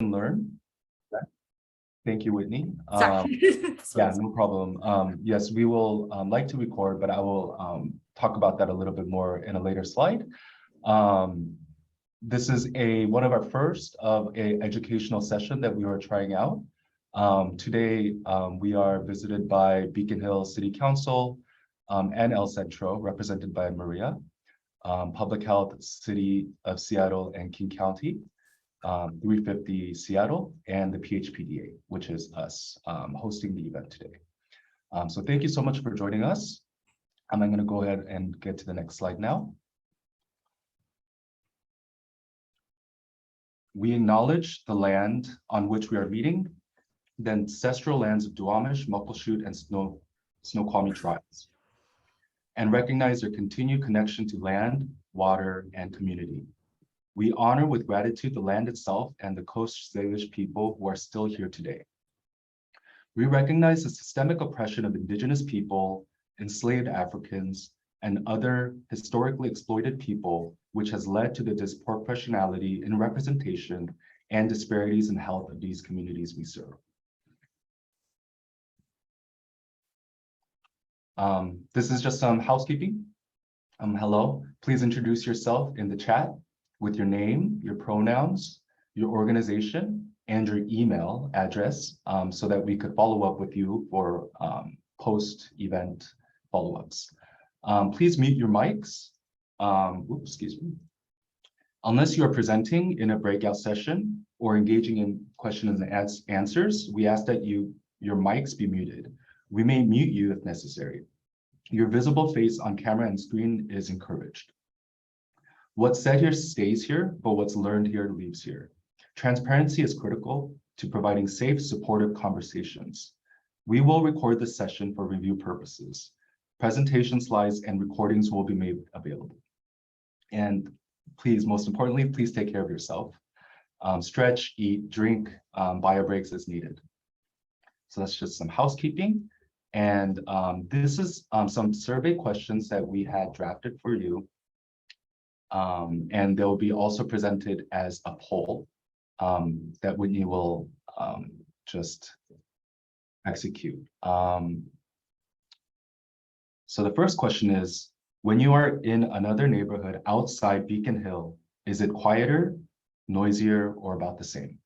learn. Thank you, Whitney. Sorry. Yeah, no problem. Yes, we will like to record, but I will talk about that a little bit more in a later slide. This is one of our first of a educational session that we are trying out. Today, we are visited by Beacon Hill City Council and El Centro, represented by Maria, Public Health, City of Seattle and King County, 350 Seattle, and the PHPDA, which is us hosting the event today. So thank you so much for joining us. I'm going to go ahead and get to the next slide now. We acknowledge the land on which we are meeting, the ancestral lands of Duwamish, Muckleshoot, and Snoqualmie tribes, and recognize their continued connection to land, water, and community. We honor with gratitude the land itself and the Coast Salish people who are still here today. We recognize the systemic oppression of Indigenous people, enslaved Africans, and other historically exploited people, which has led to the disproportionality in representation and disparities in health of these communities we serve. This is just some housekeeping. Hello, please introduce yourself in the chat with your name, your pronouns, your organization, and your email address so that we could follow up with you for post-event follow-ups. Please mute your mics. Excuse me. Unless you are presenting in a breakout session or engaging in questions and answers, we ask that your mics be muted. We may mute you if necessary. Your visible face on camera and screen is encouraged. What's said here stays here, but what's learned here leaves here. Transparency is critical to providing safe, supportive conversations. We will record this session for review purposes. Presentation slides and recordings will be made available. And please, most importantly, please take care of yourself. Stretch, eat, drink, bio breaks as needed. So that's just some housekeeping. And this is some survey questions that we had drafted for you. And they'll be also presented as a poll that Whitney will just execute. So the first question is, when you are in another neighborhood outside Beacon Hill, is it quieter, noisier, or about the same?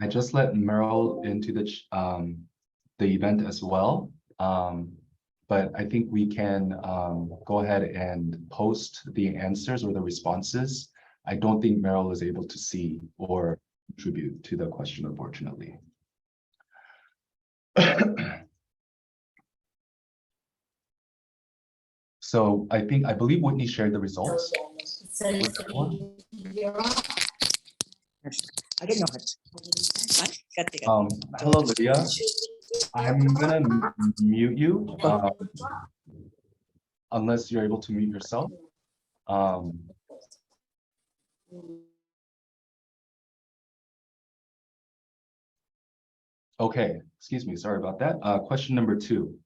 I just let Meryl into the event as well, but I think we can go ahead and post the answers or the responses. I don't think Meryl is able to see or contribute to the question, unfortunately. So I believe Whitney shared the results. I don't know it. Hello, Lydia. I'm gonna mute you unless you're able to mute yourself. Okay, excuse me, sorry about that. Question number 2.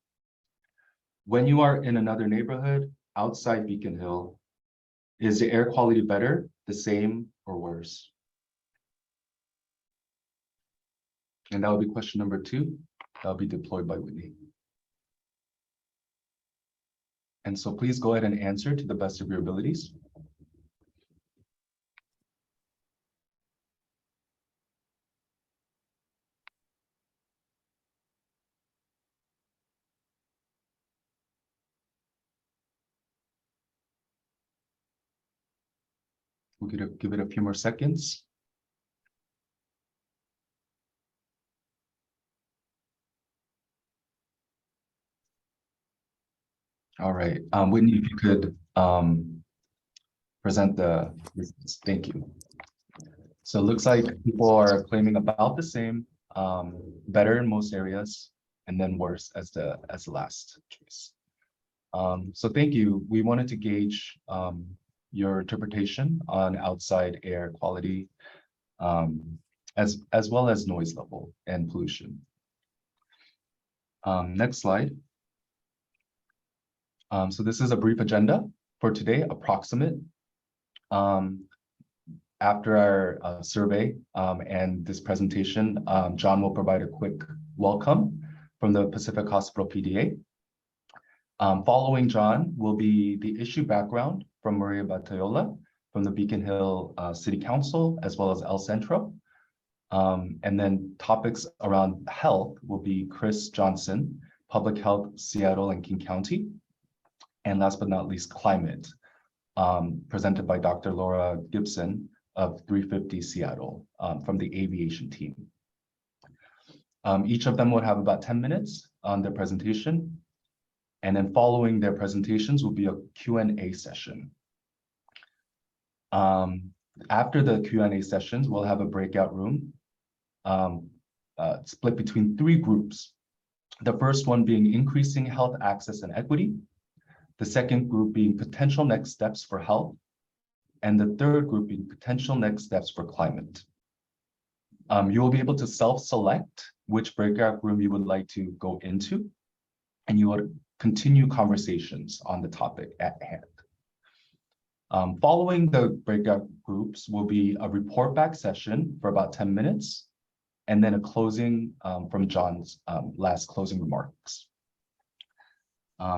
When you are in another neighborhood outside Beacon Hill, is the air quality better, the same, or worse? And that will be question number 2. That'll be deployed by Whitney. And so please go ahead and answer to the best of your abilities. We're gonna give it a few more seconds. All right, Whitney, if you could present the results. Thank you. So it looks like people are claiming about the same, better in most areas, and then worse as the last choice. So thank you. We wanted to gauge your interpretation on outside air quality, as well as noise level and pollution. Next slide. So this is a brief agenda for today, approximate. After our survey and this presentation, John will provide a quick welcome from the Pacific Hospital PDA. Following John will be the issue background from Maria Batayola from the Beacon Hill City Council, as well as El Centro. And then topics around health will be Kris Johnson, Public Health, Seattle and King County. And last but not least, climate, presented by Dr. Laura Gibson of 350 Seattle from the Aviation team. Each of them would have about 10 minutes on their presentation. And then following their presentations will be a Q&A session. After the Q&A sessions, we'll have a breakout room split between 3 groups. The first one being increasing health access and equity. The second group being potential next steps for health. And the third group being potential next steps for climate. You will be able to self-select which breakout room you would like to go into, and you would continue conversations on the topic at hand. Following the breakout groups will be a report back session for about 10 minutes, and then a closing from John's last closing remarks.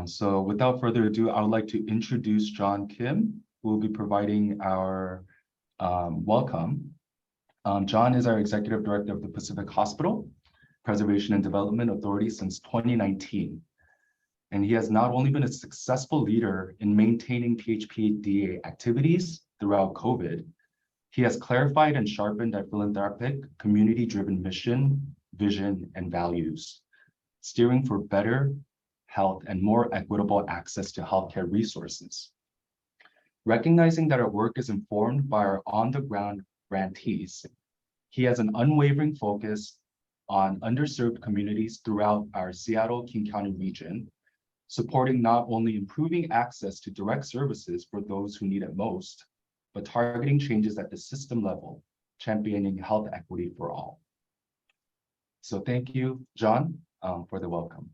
So without further ado, I would like to introduce John Kim, who will be providing our welcome. John is our Executive Director of the Pacific Hospital Preservation and Development Authority since 2019. And he has not only been a successful leader in maintaining PHPDA activities throughout COVID, he has clarified and sharpened our philanthropic, community-driven mission, vision, and values, steering for better health and more equitable access to healthcare resources. Recognizing that our work is informed by our on-the-ground grantees, he has an unwavering focus on underserved communities throughout our Seattle-King County region, supporting not only improving access to direct services for those who need it most, but targeting changes at the system level, championing health equity for all. So thank you, John, for the welcome.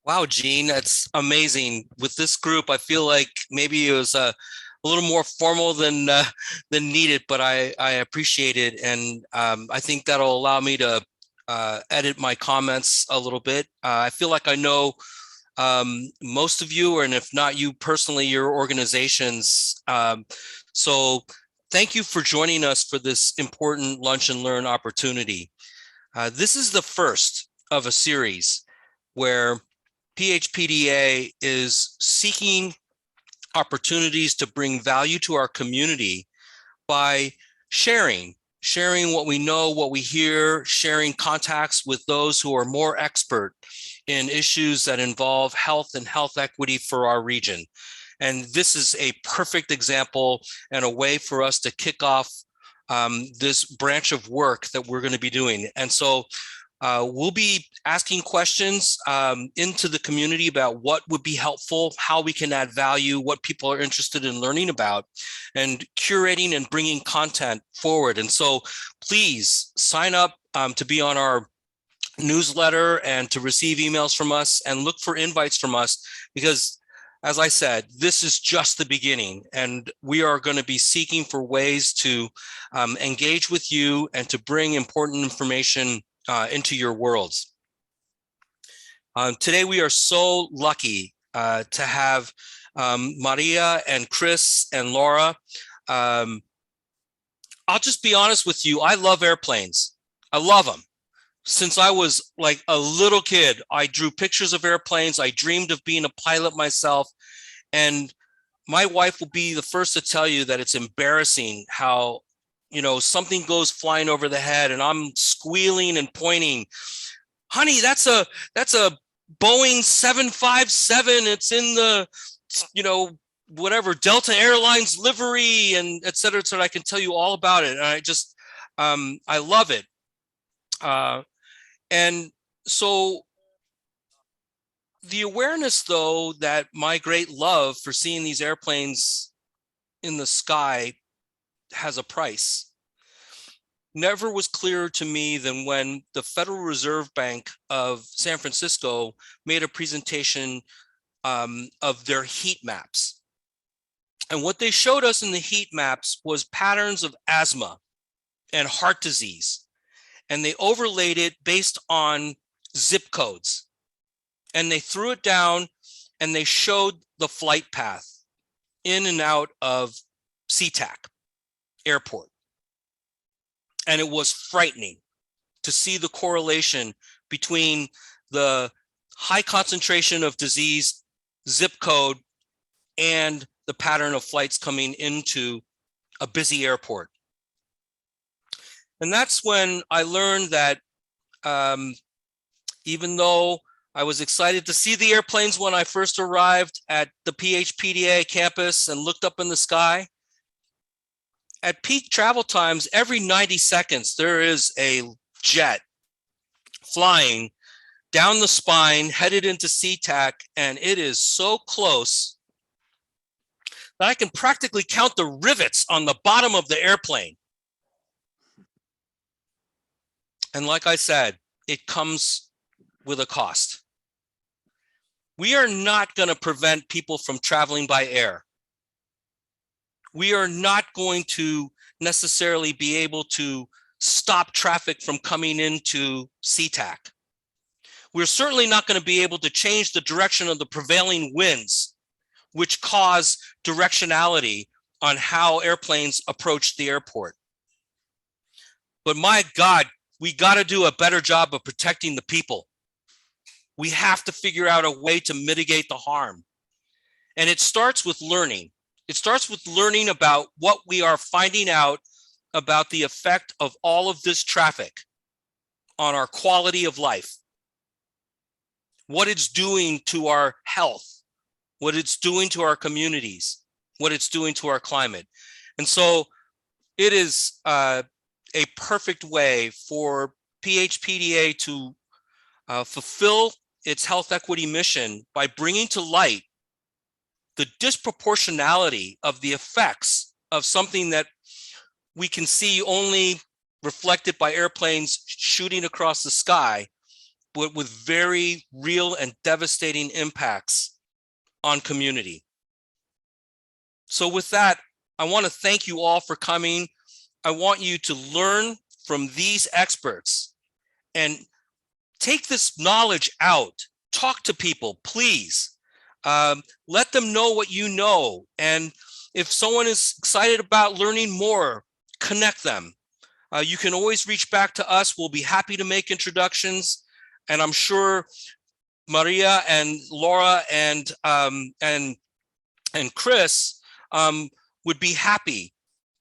Wow, Gene, that's amazing. With this group, I feel like maybe it was a little more formal than needed, but I appreciate it. And I think that'll allow me to edit my comments a little bit. I feel like I know most of you, and if not you personally, your organizations. So thank you for joining us for this important Lunch and Learn opportunity. This is the first of a series where PHPDA is seeking opportunities to bring value to our community by sharing what we know, what we hear, sharing contacts with those who are more expert in issues that involve health and health equity for our region. And this is a perfect example and a way for us to kick off this branch of work that we're going to be doing. And so we'll be asking questions into the community about what would be helpful, how we can add value, what people are interested in learning about, and curating and bringing content forward. And so please sign up to be on our newsletter and to receive emails from us, and look for invites from us, because as I said, this is just the beginning, and we are going to be seeking for ways to engage with you and to bring important information into your worlds. Today, we are so lucky to have Maria and Kris and Laura. I'll just be honest with you. I love airplanes. I love them. Since I was like a little kid, I drew pictures of airplanes. I dreamed of being a pilot myself. And my wife will be the first to tell you that it's embarrassing how, you know, something goes flying over the head and I'm squealing and pointing. Honey, that's a Boeing 757. It's in the, you know, whatever, Delta Airlines livery and et cetera, so I can tell you all about it. And I just, I love it. And so The awareness, though, that my great love for seeing these airplanes in the sky has a price never was clearer to me than when the Federal Reserve Bank of San Francisco made a presentation of their heat maps. And what they showed us in the heat maps was patterns of asthma and heart disease. And they overlaid it based on zip codes. And they threw it down and they showed the flight path in and out of SeaTac airport. And it was frightening to see the correlation between the high concentration of disease zip code and the pattern of flights coming into a busy airport. And that's when I learned that even though I was excited to see the airplanes when I first arrived at the PHPDA campus and looked up in the sky, at peak travel times, every 90 seconds, there is a jet flying down the spine, headed into SeaTac, and it is so close that I can practically count the rivets on the bottom of the airplane. And like I said, it comes with a cost. We are not going to prevent people from traveling by air. We are not going to necessarily be able to stop traffic from coming into SeaTac. We're certainly not going to be able to change the direction of the prevailing winds, which cause directionality on how airplanes approach the airport. But my God, we got to do a better job of protecting the people. We have to figure out a way to mitigate the harm. And it starts with learning. It starts with learning about what we are finding out about the effect of all of this traffic on our quality of life, what it's doing to our health, what it's doing to our communities, what it's doing to our climate. And so it is a perfect way for PHPDA to fulfill its health equity mission by bringing to light the disproportionality of the effects of something that we can see only reflected by airplanes shooting across the sky, but with very real and devastating impacts on community. So with that, I want to thank you all for coming. I want you to learn from these experts and take this knowledge out. Talk to people, please. Let them know what you know. And if someone is excited about learning more, connect them. You can always reach back to us. We'll be happy to make introductions. And I'm sure Maria and Laura and Kris would be happy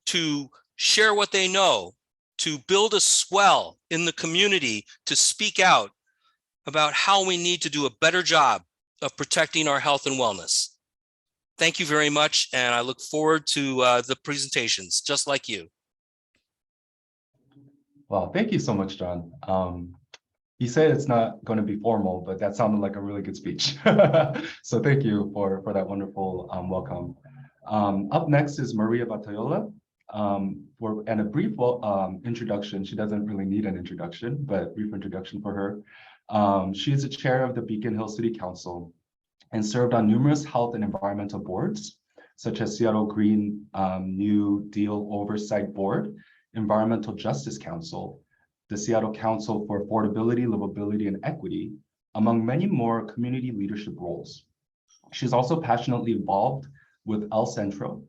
to share what they know, to build a swell in the community, to speak out about how we need to do a better job of protecting our health and wellness. Thank you very much, and I look forward to the presentations, just like you. Well, thank you so much, John. You said it's not going to be formal, but that sounded like a really good speech. So thank you for that wonderful welcome. Up next is Maria Batayola. And a brief introduction. She doesn't really need an introduction, but brief introduction for her. She is the chair of the Beacon Hill City Council and served on numerous health and environmental boards, such as Seattle Green New Deal Oversight Board, Environmental Justice Council, the Seattle Council for Affordability, Livability, and Equity, among many more community leadership roles. She's also passionately involved with Centro,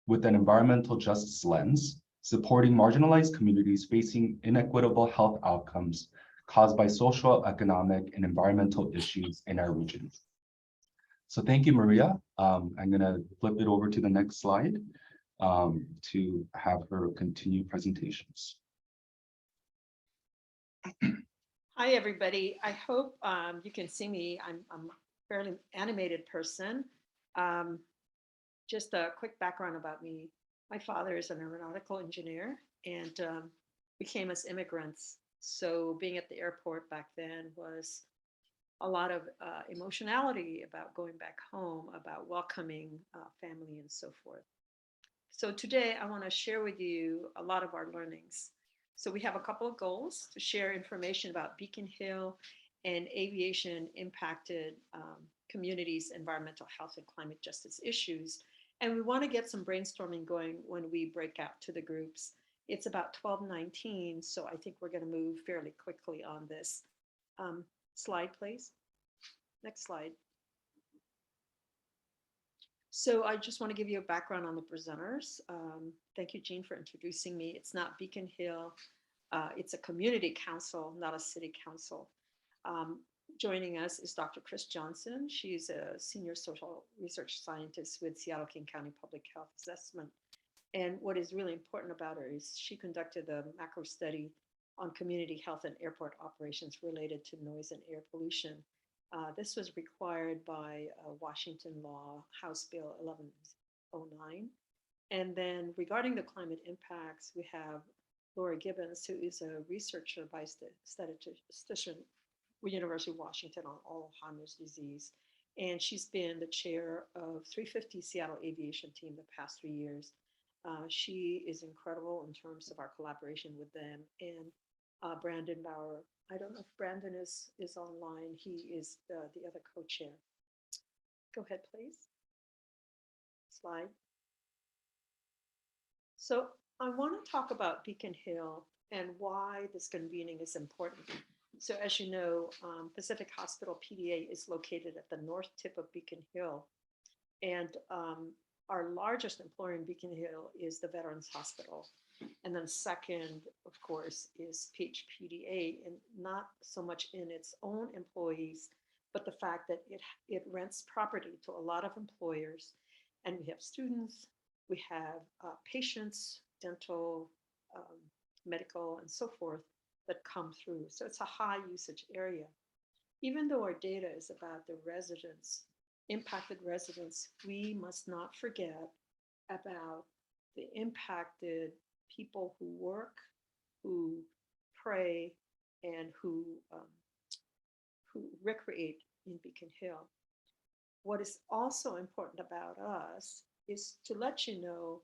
with an environmental justice lens, supporting marginalized communities facing inequitable health outcomes caused by social, economic, and environmental issues in our region. So thank you, Maria. I'm gonna flip it over to the next slide to have her continue presentations. Hi, everybody. I hope you can see me. I'm a fairly animated person. Just a quick background about me. My father is an aeronautical engineer, and we came as immigrants. So being at the airport back then was a lot of emotionality about going back home, about welcoming family and so forth. So today I want to share with you a lot of our learnings. So we have a couple of goals to share information about Beacon Hill and aviation impacted communities, environmental health and climate justice issues. And we want to get some brainstorming going when we break out to the groups. It's about 12:19, so I think we're going to move fairly quickly on this. Slide, please. Next slide. So I just want to give you a background on the presenters. Thank you, Jean, for introducing me. It's not Beacon Hill. It's a community council, not a city council. Joining us is Dr. Kris Johnson. She's a senior social research scientist with Seattle King County Public Health Assessment. And what is really important about her is she conducted a macro study on community health and airport operations related to noise and air pollution. This was required by Washington law, House Bill 1109. And then regarding the climate impacts, we have Laura Gibbons, who is a researcher by statistician with University of Washington on Alzheimer's disease. And she's been the chair of 350 Seattle Aviation team the past 3 years. She is incredible in terms of our collaboration with them. And Brandon Bauer, I don't know if Brandon is online. He is the other co-chair. Go ahead, please. Slide. So I want to talk about Beacon Hill and why this convening is important. So as you know, Pacific Hospital PDA is located at the north tip of Beacon Hill. And our largest employer in Beacon Hill is the Veterans Hospital. And then second, of course, is PHPDA, and not so much in its own employees, but the fact that it rents property to a lot of employers. And we have students, we have patients, dental, medical, and so forth that come through. So it's a high usage area. Even though our data is about the residents, impacted residents, we must not forget about the impacted people who work, who pray, and who recreate in Beacon Hill. What is also important about us is to let you know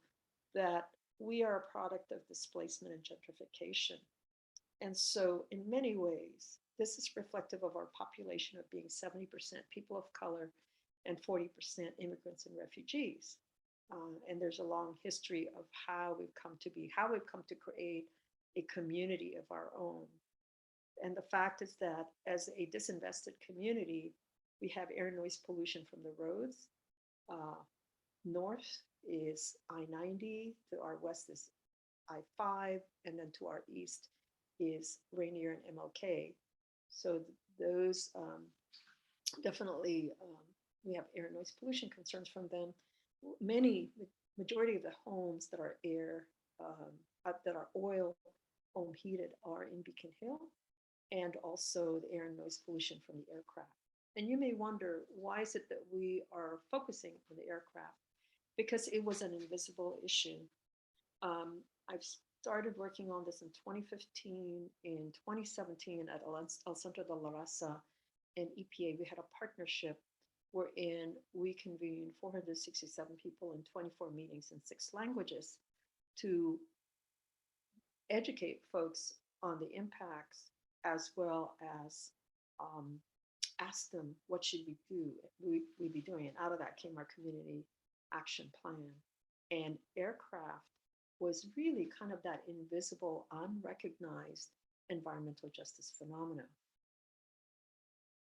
that we are a product of displacement and gentrification. And so in many ways, this is reflective of our population of being 70% people of color and 40% immigrants and refugees. And there's a long history of how we've come to create a community of our own. And the fact is that as a disinvested community, we have air noise pollution from the roads. North is I-90, to our west is I-5, and then to our east is Rainier and MLK. So those definitely, we have air noise pollution concerns from them. Majority of the homes that are that are oil home heated are in Beacon Hill, and also the air and noise pollution from the aircraft. And you may wonder, why is it that we are focusing on the aircraft? Because it was an invisible issue. I've started working on this in 2015. In 2017 at El Centro de la Raza and EPA, we had a partnership wherein we convened 467 people in 24 meetings in 6 languages to educate folks on the impacts, as well as ask them what should we be doing. And out of that came our community action plan. And aircraft was really kind of that invisible, unrecognized environmental justice phenomena.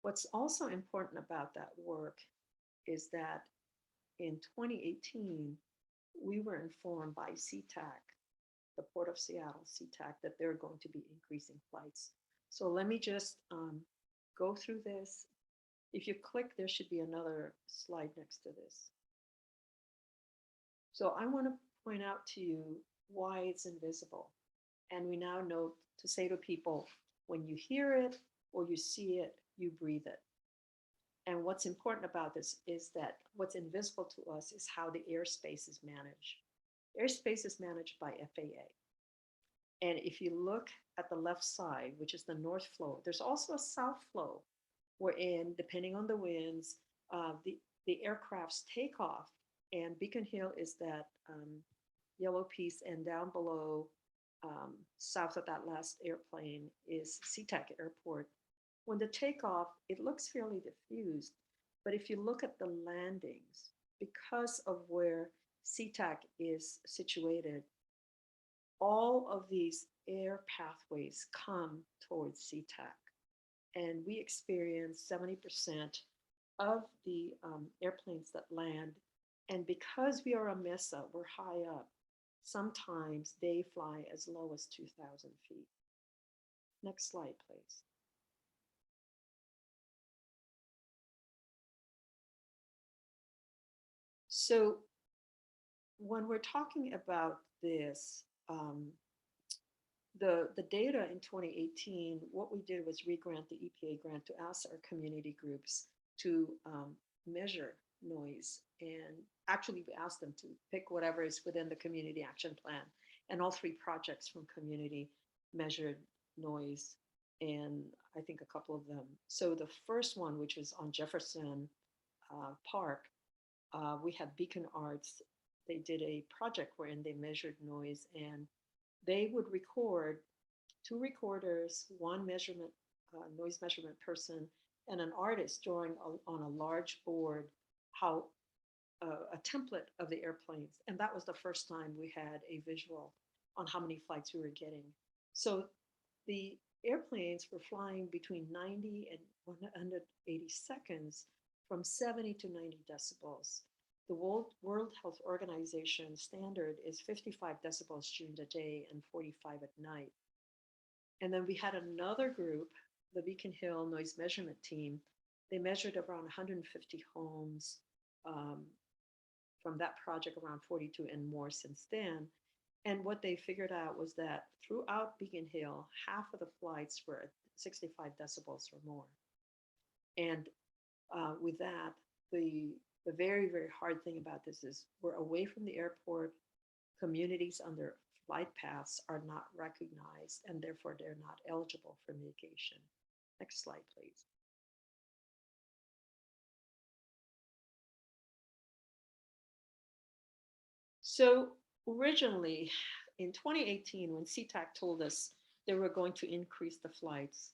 What's also important about that work is that in 2018, we were informed by CTAC, the Port of Seattle, CTAC, that they're going to be increasing flights. So let me just go through this. If you click, there should be another slide next to this. So I want to point out to you why it's invisible. And we now know to say to people, when you hear it or you see it, you breathe it. And what's important about this is that what's invisible to us is how the airspace is managed. Airspace is managed by FAA. And if you look at the left side, which is the north flow, there's also a south flow, wherein, depending on the winds, the aircraft's takeoff, and Beacon Hill is that yellow piece, and down below, south of that last airplane, is SeaTac Airport. When the takeoff, it looks fairly diffused, but if you look at the landings, because of where SeaTac is situated, all of these air pathways come towards SeaTac. And we experience 70% of the airplanes that land. And because we are a MESA, we're high up, sometimes they fly as low as 2,000 feet. Next slide, please. So when we're talking about this, the data in 2018, what we did was re-grant the EPA grant to ask our community groups to measure noise. And actually, we asked them to pick whatever is within the community action plan. And all 3 projects from community measured noise, and I think a couple of them. So the first one, which was on Jefferson Park, we had Beacon Arts. They did a project wherein they measured noise, and they would record 2 recorders, 1 measurement, noise measurement person, and an artist drawing on a large board how a template of the airplanes. And that was the first time we had a visual on how many flights we were getting. So the airplanes were flying between 90 and 180 seconds from 70 to 90 decibels. The World Health Organization standard is 55 decibels during the day and 45 at night. And then we had another group, the Beacon Hill Noise Measurement Team. They measured around 150 homes from that project, around 42 and more since then. And what they figured out was that throughout Beacon Hill, half of the flights were at 65 decibels or more. And with that, the very, very hard thing about this is we're away from the airport. Communities under flight paths are not recognized, and therefore they're not eligible for mitigation. Next slide, please. So originally in 2018, when SeaTac told us they were going to increase the flights,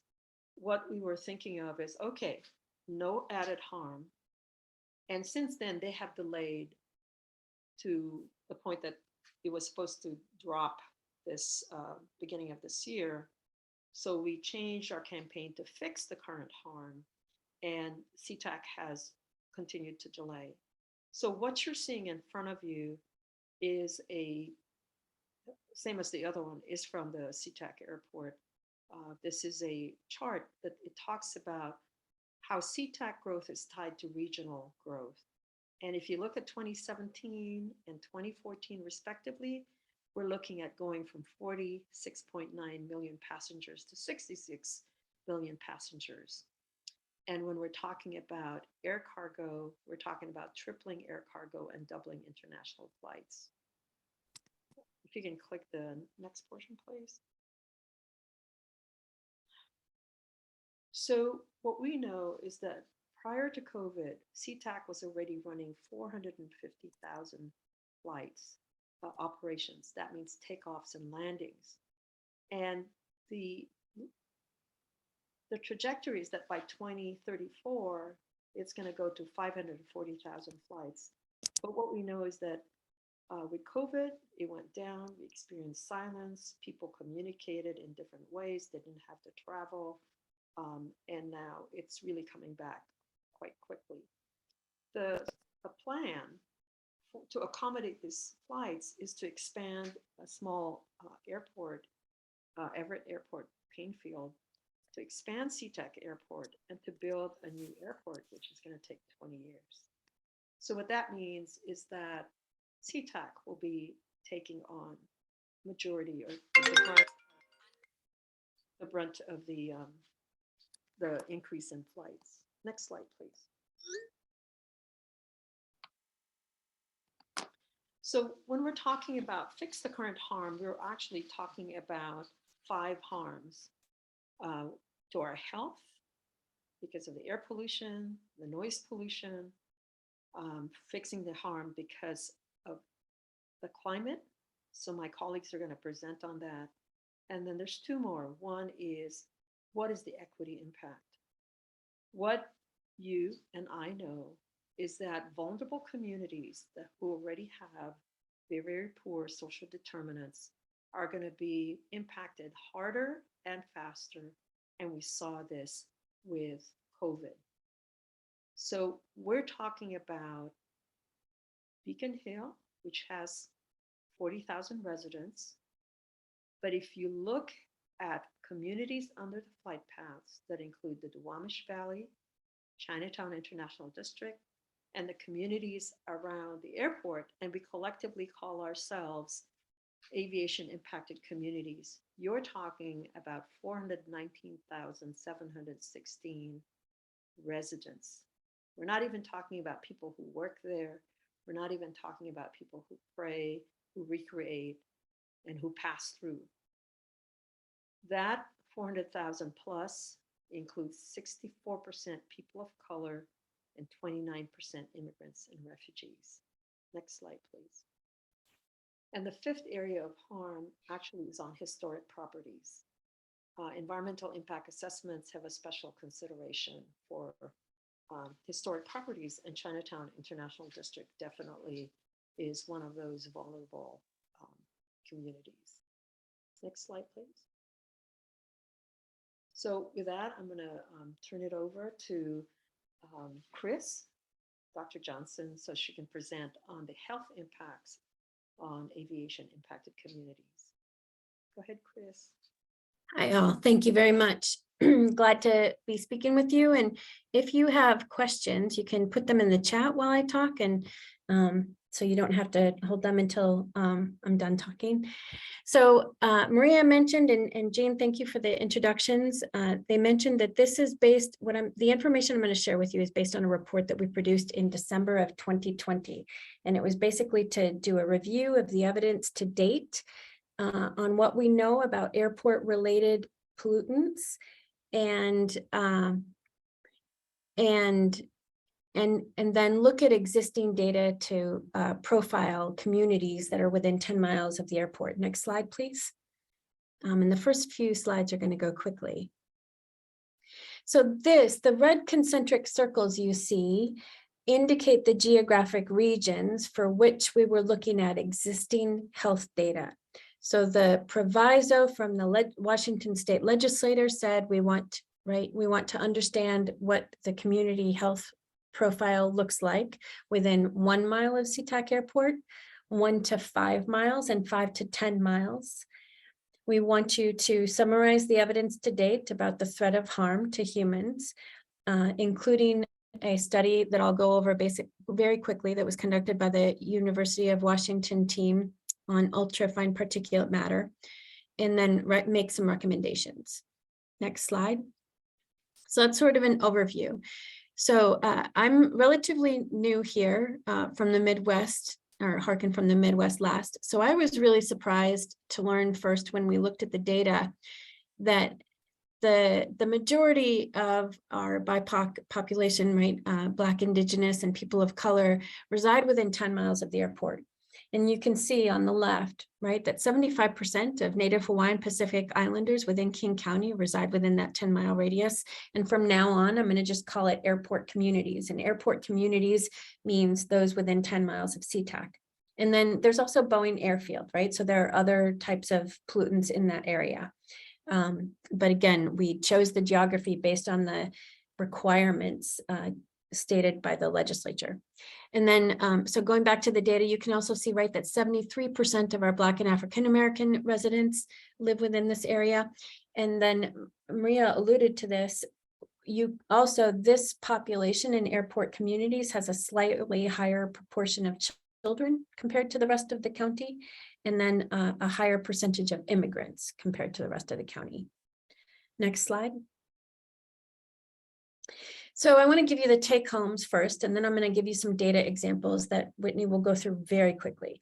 what we were thinking of is, okay, no added harm. And since then, they have delayed to the point that it was supposed to drop this beginning of this year. So we changed our campaign to fix the current harm, and SeaTac has continued to delay. So what you're seeing in front of you is same as the other one, is from the SeaTac Airport. This is a chart that it talks about how SeaTac growth is tied to regional growth. And if you look at 2017 and 2014 respectively, we're looking at going from 46.9 million passengers to 66 million passengers. And when we're talking about air cargo, we're talking about tripling air cargo and doubling international flights. If you can click the next portion, please. So what we know is that prior to COVID, SeaTac was already running 450,000 flights, operations. That means takeoffs and landings. And the trajectory is that by 2034, it's going to go to 540,000 flights. But what we know is that with COVID, it went down. We experienced silence. People communicated in different ways. They didn't have to travel. And now it's really coming back quite quickly. The plan to accommodate these flights is to expand a small airport, Everett Airport, Painfield, to expand SeaTac Airport and to build a new airport, which is going to take 20 years. So what that means is that SeaTac will be taking on majority or the brunt of the increase in flights. Next slide, please. So when we're talking about fix the current harm, we're actually talking about 5 harms to our health, because of the air pollution, the noise pollution, fixing the harm because of the climate. So my colleagues are going to present on that. And then there's two more. One is, what is the equity impact? What you and I know is that vulnerable communities that who already have very, very poor social determinants are going to be impacted harder and faster. And we saw this with COVID. So we're talking about Beacon Hill, which has 40,000 residents. But if you look at communities under the flight paths that include the Duwamish Valley, Chinatown International District, and the communities around the airport, and we collectively call ourselves aviation impacted communities, you're talking about 419,716 residents. We're not even talking about people who work there. We're not even talking about people who pray, who recreate, and who pass through. That 400,000 plus includes 64% people of color and 29% immigrants and refugees. Next slide, please. And the fifth area of harm actually is on historic properties. Environmental impact assessments have a special consideration for historic properties, and Chinatown International District definitely is one of those vulnerable communities. Next slide, please. So with that, I'm going to turn it over to Kris, Dr. Johnson, so she can present on the health impacts on aviation impacted communities. Go ahead, Kris. Hi all, thank you very much. Glad to be speaking with you. And if you have questions, you can put them in the chat while I talk, and so you don't have to hold them until I'm done talking. So Maria mentioned, and Jane, thank you for the introductions. They mentioned that this is based, the information I'm going to share with you is based on a report that we produced in December of 2020. And it was basically to do a review of the evidence to date on what we know about airport related pollutants, and then look at existing data to profile communities that are within 10 miles of the airport. Next slide, please. And the first few slides are going to go quickly. So the red concentric circles you see indicate the geographic regions for which we were looking at existing health data. So the proviso from the Washington State legislator said we want to understand what the community health profile looks like within 1 mile of SeaTac Airport, 1 to 5 miles, and 5 to 10 miles. We want you to summarize the evidence to date about the threat of harm to humans, including a study that I'll go over very quickly that was conducted by the University of Washington team on ultrafine particulate matter, and then make some recommendations. Next slide. So that's sort of an overview. So I'm relatively new here from the Midwest, or Harkin from the Midwest last. So I was really surprised to learn first when we looked at the data that the majority of our BIPOC population, right, Black, Indigenous, and people of color reside within 10 miles of the airport. And you can see on the left, right, that 75% of Native Hawaiian Pacific Islanders within King County reside within that 10-mile radius. And from now on, I'm going to just call it airport communities. And airport communities means those within 10 miles of SeaTac. And then there's also Boeing Airfield, right? So there are other types of pollutants in that area. But again, we chose the geography based on the requirements stated by the legislature. And then, so going back to the data, you can also see, right, that 73% of our Black and African-American residents live within this area. And then Maria alluded to this, this population in airport communities has a slightly higher proportion of children compared to the rest of the county, and then a higher percentage of immigrants compared to the rest of the county. Next slide. So I want to give you the take homes first, and then I'm going to give you some data examples that Whitney will go through very quickly.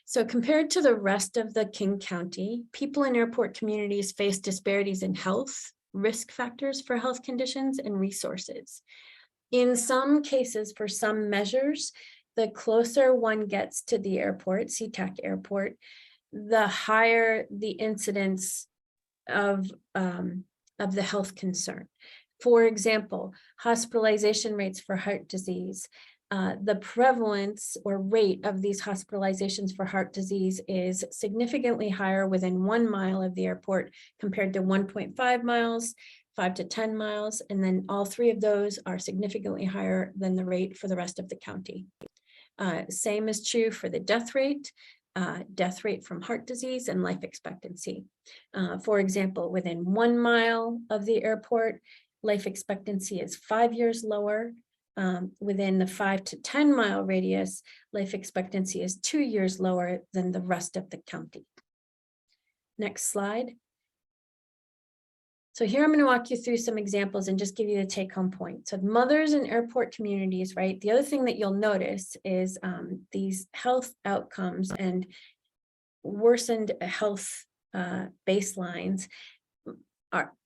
So compared to the rest of the King County, people in airport communities face disparities in health, risk factors for health conditions, and resources. In some cases, for some measures, the closer one gets to the airport, SeaTac airport, the higher the incidence of the health concern. For example, hospitalization rates for heart disease. The prevalence or rate of these hospitalizations for heart disease is significantly higher within 1 mile of the airport compared to 1.5 miles, 5 to 10 miles, and then all three of those are significantly higher than the rate for the rest of the county. Same is true for the death rate from heart disease, and life expectancy. For example, within 1 mile of the airport, life expectancy is 5 years lower. Within the 5 to 10 mile radius, life expectancy is 2 years lower than the rest of the county. Next slide. So here I'm going to walk you through some examples and just give you the take-home point. So mothers in airport communities, right? The other thing that you'll notice is these health outcomes and worsened health baselines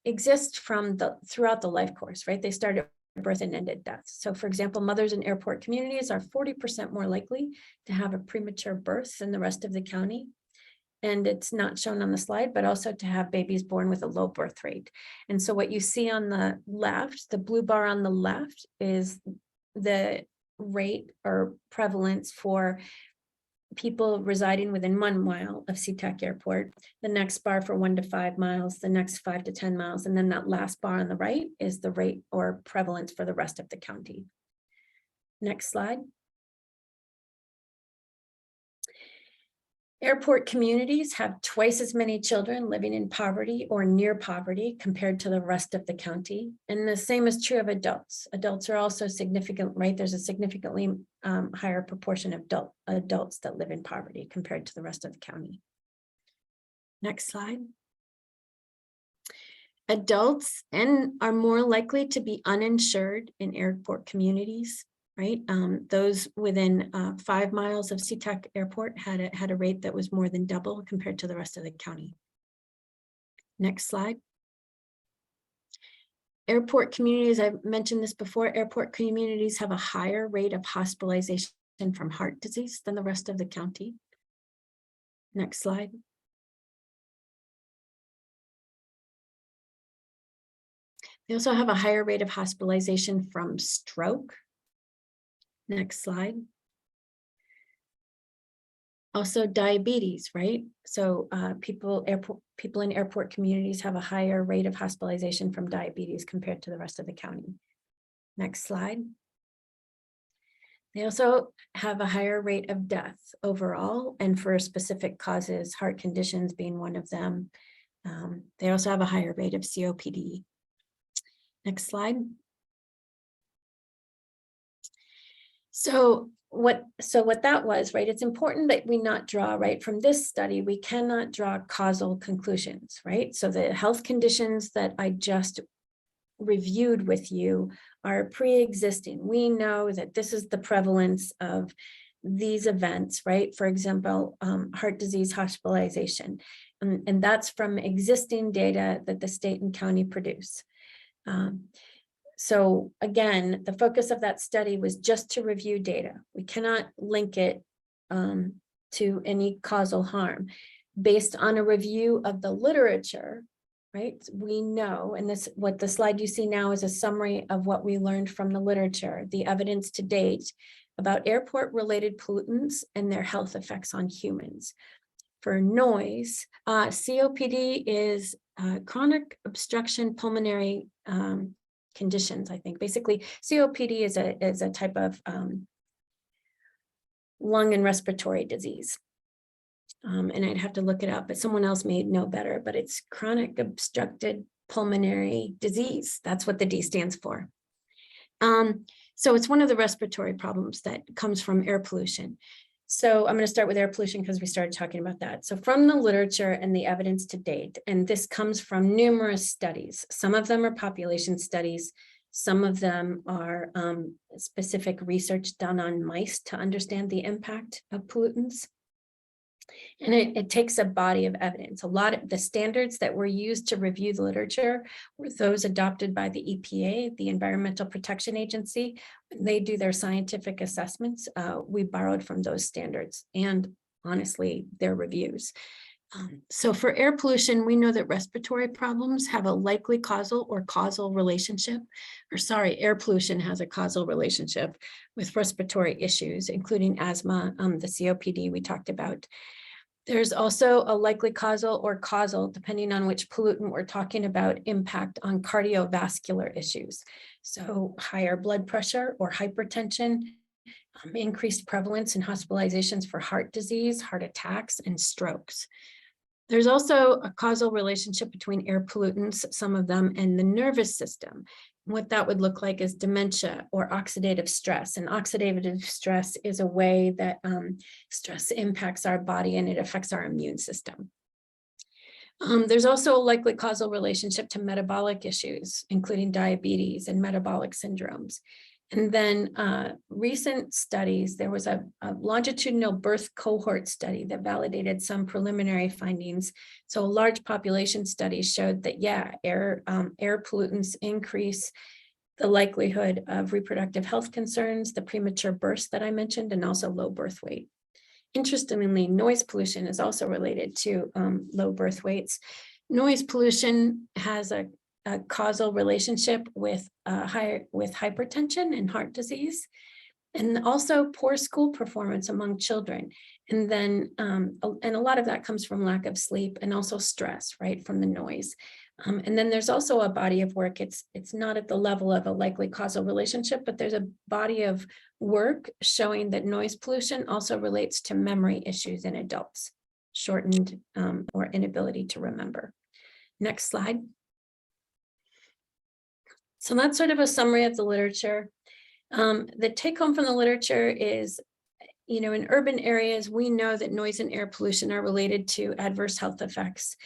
exist from throughout the life course, right? They start at birth and end at death. So for example, mothers in airport communities are 40% more likely to have a premature birth than the rest of the county. And it's not shown on the slide, but also to have babies born with a low birth rate. And so what you see on the left, the blue bar on the left, is the rate or prevalence for people residing within 1 mile of SeaTac airport. The next bar for 1 to 5 miles, the next 5 to 10 miles, and then that last bar on the right is the rate or prevalence for the rest of the county. Next slide. Airport communities have twice as many children living in poverty or near poverty compared to the rest of the county. And the same is true of adults. Adults are also significant, right? There's a significantly higher proportion of adults that live in poverty compared to the rest of the county. Next slide. Adults are more likely to be uninsured in airport communities. Right, those within 5 miles of SeaTac airport had a rate that was more than double compared to the rest of the county. Next slide. Airport communities, I've mentioned this before, airport communities have a higher rate of hospitalization from heart disease than the rest of the county. Next slide. They also have a higher rate of hospitalization from stroke. Next slide. Also diabetes, right? So people in airport communities have a higher rate of hospitalization from diabetes compared to the rest of the county. Next slide. They also have a higher rate of death overall, and for specific causes, heart conditions being one of them. They also have a higher rate of COPD. Next slide. So what that was, right? It's important that we not draw, right? From this study, we cannot draw causal conclusions, right? So the health conditions that I just reviewed with you are pre-existing. We know that this is the prevalence of these events, right? For example, heart disease hospitalization, and that's from existing data that the state and county produce. So again, the focus of that study was just to review data. We cannot link it to any causal harm. Based on a review of the literature, right? We know, and this, what the slide you see now is a summary of what we learned from the literature, the evidence to date about airport-related pollutants and their health effects on humans. For noise, COPD is chronic obstruction pulmonary conditions, I think. Basically, COPD is a type of lung and respiratory disease. And I'd have to look it up, but someone else may know better, but it's chronic obstructed pulmonary disease. That's what the D stands for. So it's one of the respiratory problems that comes from air pollution. So I'm going to start with air pollution because we started talking about that. So from the literature and the evidence to date, and this comes from numerous studies. Some of them are population studies. Some of them are specific research done on mice to understand the impact of pollutants. And it takes a body of evidence. A lot of the standards that were used to review the literature were those adopted by the EPA, the Environmental Protection Agency. When they do their scientific assessments, we borrowed from those standards and honestly, their reviews. So for air pollution, we know that respiratory problems have a likely causal relationship, air pollution has a causal relationship with respiratory issues, including asthma, the COPD we talked about. There's also a likely causal, depending on which pollutant we're talking about, impact on cardiovascular issues. So higher blood pressure or hypertension, increased prevalence in hospitalizations for heart disease, heart attacks, and strokes. There's also a causal relationship between air pollutants, some of them, and the nervous system. What that would look like is dementia or oxidative stress. And oxidative stress is a way that stress impacts our body and it affects our immune system. There's also a likely causal relationship to metabolic issues, including diabetes and metabolic syndromes. And then recent studies, there was a longitudinal birth cohort study that validated some preliminary findings. So a large population study showed that, yeah, air pollutants increase the likelihood of reproductive health concerns, the premature births that I mentioned, and also low birth weight. Interestingly, noise pollution is also related to low birth weights. Noise pollution has a causal relationship with hypertension and heart disease, and also poor school performance among children. And then, and a lot of that comes from lack of sleep and also stress, right, from the noise. And then there's also a body of work. It's not at the level of a likely causal relationship, but there's a body of work showing that noise pollution also relates to memory issues in adults, shortened or inability to remember. Next slide. So that's sort of a summary of the literature. The take home from the literature is, in urban areas, we know that noise and air pollution are related to adverse health effects.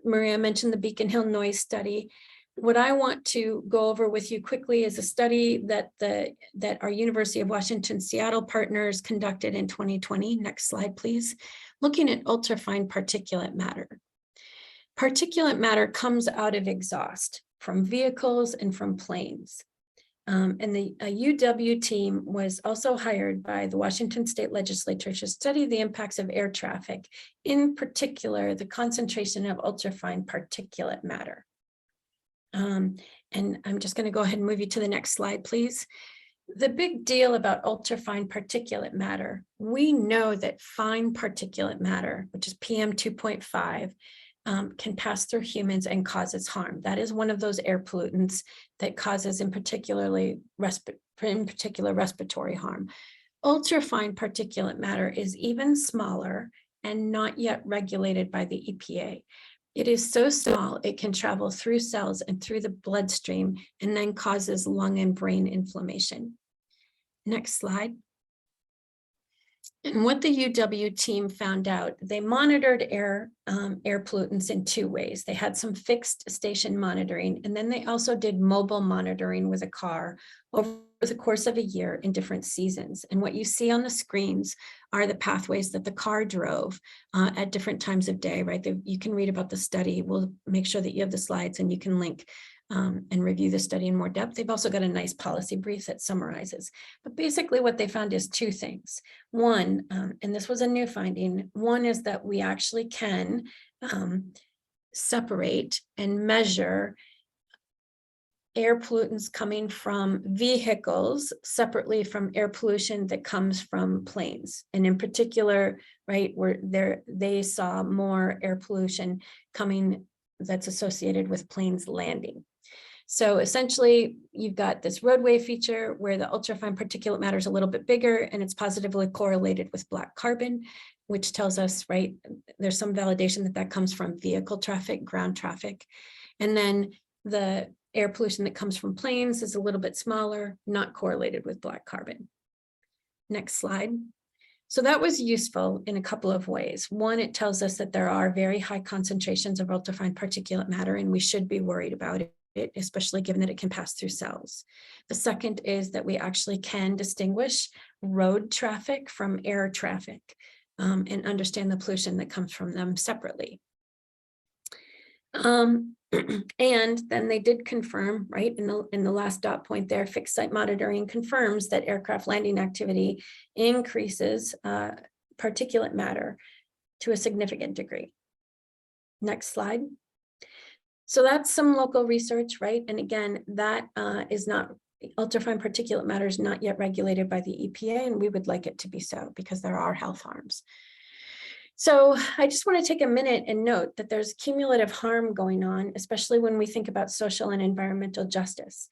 Maria mentioned the Beacon Hill noise study. What I want to go over with you quickly is a study that our University of Washington Seattle partners conducted in 2020. Next slide, please. Looking at ultrafine particulate matter. Particulate matter comes out of exhaust from vehicles and from planes. And the UW team was also hired by the Washington State Legislature to study the impacts of air traffic, in particular, the concentration of ultrafine particulate matter. And I'm just going to go ahead and move you to the next slide, please. The big deal about ultrafine particulate matter, we know that fine particulate matter, which is PM 2.5, can pass through humans and causes harm. That is one of those air pollutants that causes in particular respiratory harm. Ultrafine particulate matter is even smaller and not yet regulated by the EPA. It is so small, it can travel through cells and through the bloodstream and then causes lung and brain inflammation. Next slide. And what the UW team found out, they monitored air pollutants in two ways. They had some fixed station monitoring, and then they also did mobile monitoring with a car over the course of a year in different seasons. And what you see on the screens are the pathways that the car drove at different times of day, right? You can read about the study. We'll make sure that you have the slides and you can link and review the study in more depth. They've also got a nice policy brief that summarizes. But basically what they found is two things. One, and this was a new finding, one is that we actually can separate and measure air pollutants coming from vehicles separately from air pollution that comes from planes. And in particular, right, they saw more air pollution coming that's associated with planes landing. So essentially, you've got this roadway feature where the ultrafine particulate matter is a little bit bigger and it's positively correlated with black carbon, which tells us, right, there's some validation that comes from vehicle traffic, ground traffic. And then the air pollution that comes from planes is a little bit smaller, not correlated with black carbon. Next slide. So that was useful in a couple of ways. One, it tells us that there are very high concentrations of ultrafine particulate matter, and we should be worried about it, especially given that it can pass through cells. The second is that we actually can distinguish road traffic from air traffic. and understand the pollution that comes from them separately. And then they did confirm, right, in the last dot point there, fixed site monitoring confirms that aircraft landing activity increases particulate matter to a significant degree. Next slide. So that's some local research, right? And again, that is not, ultrafine particulate matter is not yet regulated by the EPA, and we would like it to be so because there are health harms. So I just want to take a minute and note that there's cumulative harm going on, especially when we think about social and environmental justice.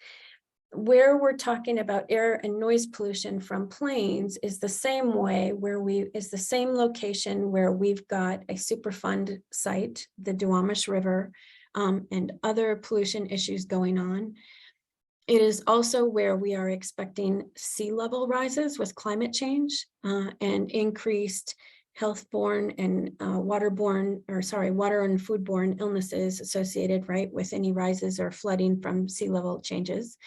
Where we're talking about air and noise pollution from planes is the same way is the same location where we've got a Superfund site, the Duwamish River, and other pollution issues going on. It is also where we are expecting sea level rises with climate change and increased health-borne and water and foodborne illnesses associated, right, with any rises or flooding from sea level changes.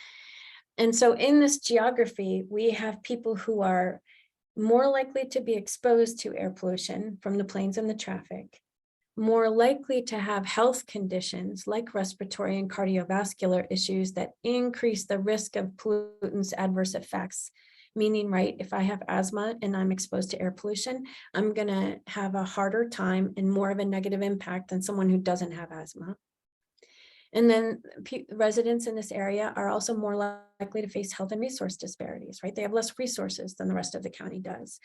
And so in this geography, we have people who are more likely to be exposed to air pollution from the planes and the traffic, more likely to have health conditions like respiratory and cardiovascular issues that increase the risk of pollutants adverse effects. Meaning, right, if I have asthma and I'm exposed to air pollution, I'm going to have a harder time and more of a negative impact than someone who doesn't have asthma. And then residents in this area are also more likely to face health and resource disparities, right? They have less resources than the rest of the county does.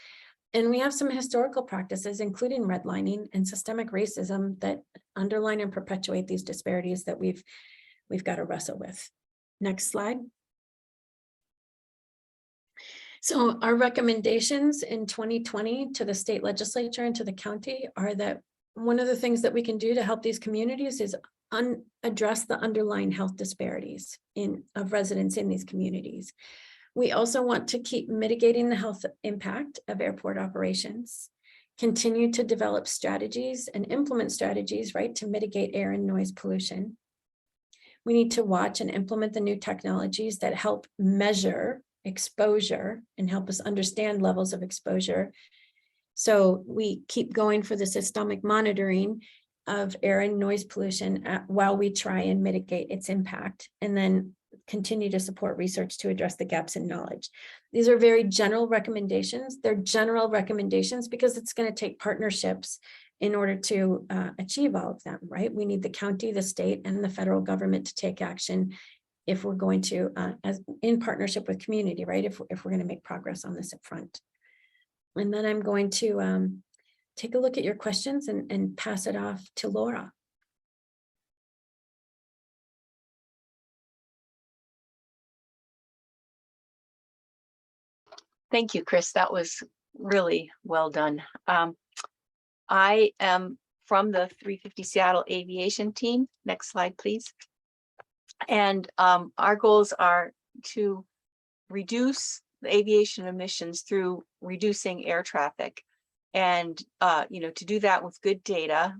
And we have some historical practices, including redlining and systemic racism, that underline and perpetuate these disparities that we've got to wrestle with. Next slide. So our recommendations in 2020 to the state legislature and to the county are that one of the things that we can do to help these communities is address the underlying health disparities of residents in these communities. We also want to keep mitigating the health impact of airport operations, continue to develop strategies and implement strategies, right, to mitigate air and noise pollution. We need to watch and implement the new technologies that help measure exposure and help us understand levels of exposure. So we keep going for the systemic monitoring of air and noise pollution while we try and mitigate its impact, and then continue to support research to address the gaps in knowledge. These are very general recommendations. They're general recommendations because it's going to take partnerships in order to achieve all of them, right? We need the county, the state, and the federal government to take action if we're going to, in partnership with community, right? If we're going to make progress on this up front. And then I'm going to take a look at your questions and pass it off to Laura. Thank you, Kris. That was really well done. I am from the 350 Seattle Aviation team. Next slide, please. And our goals are to reduce the aviation emissions through reducing air traffic, and to do that with good data,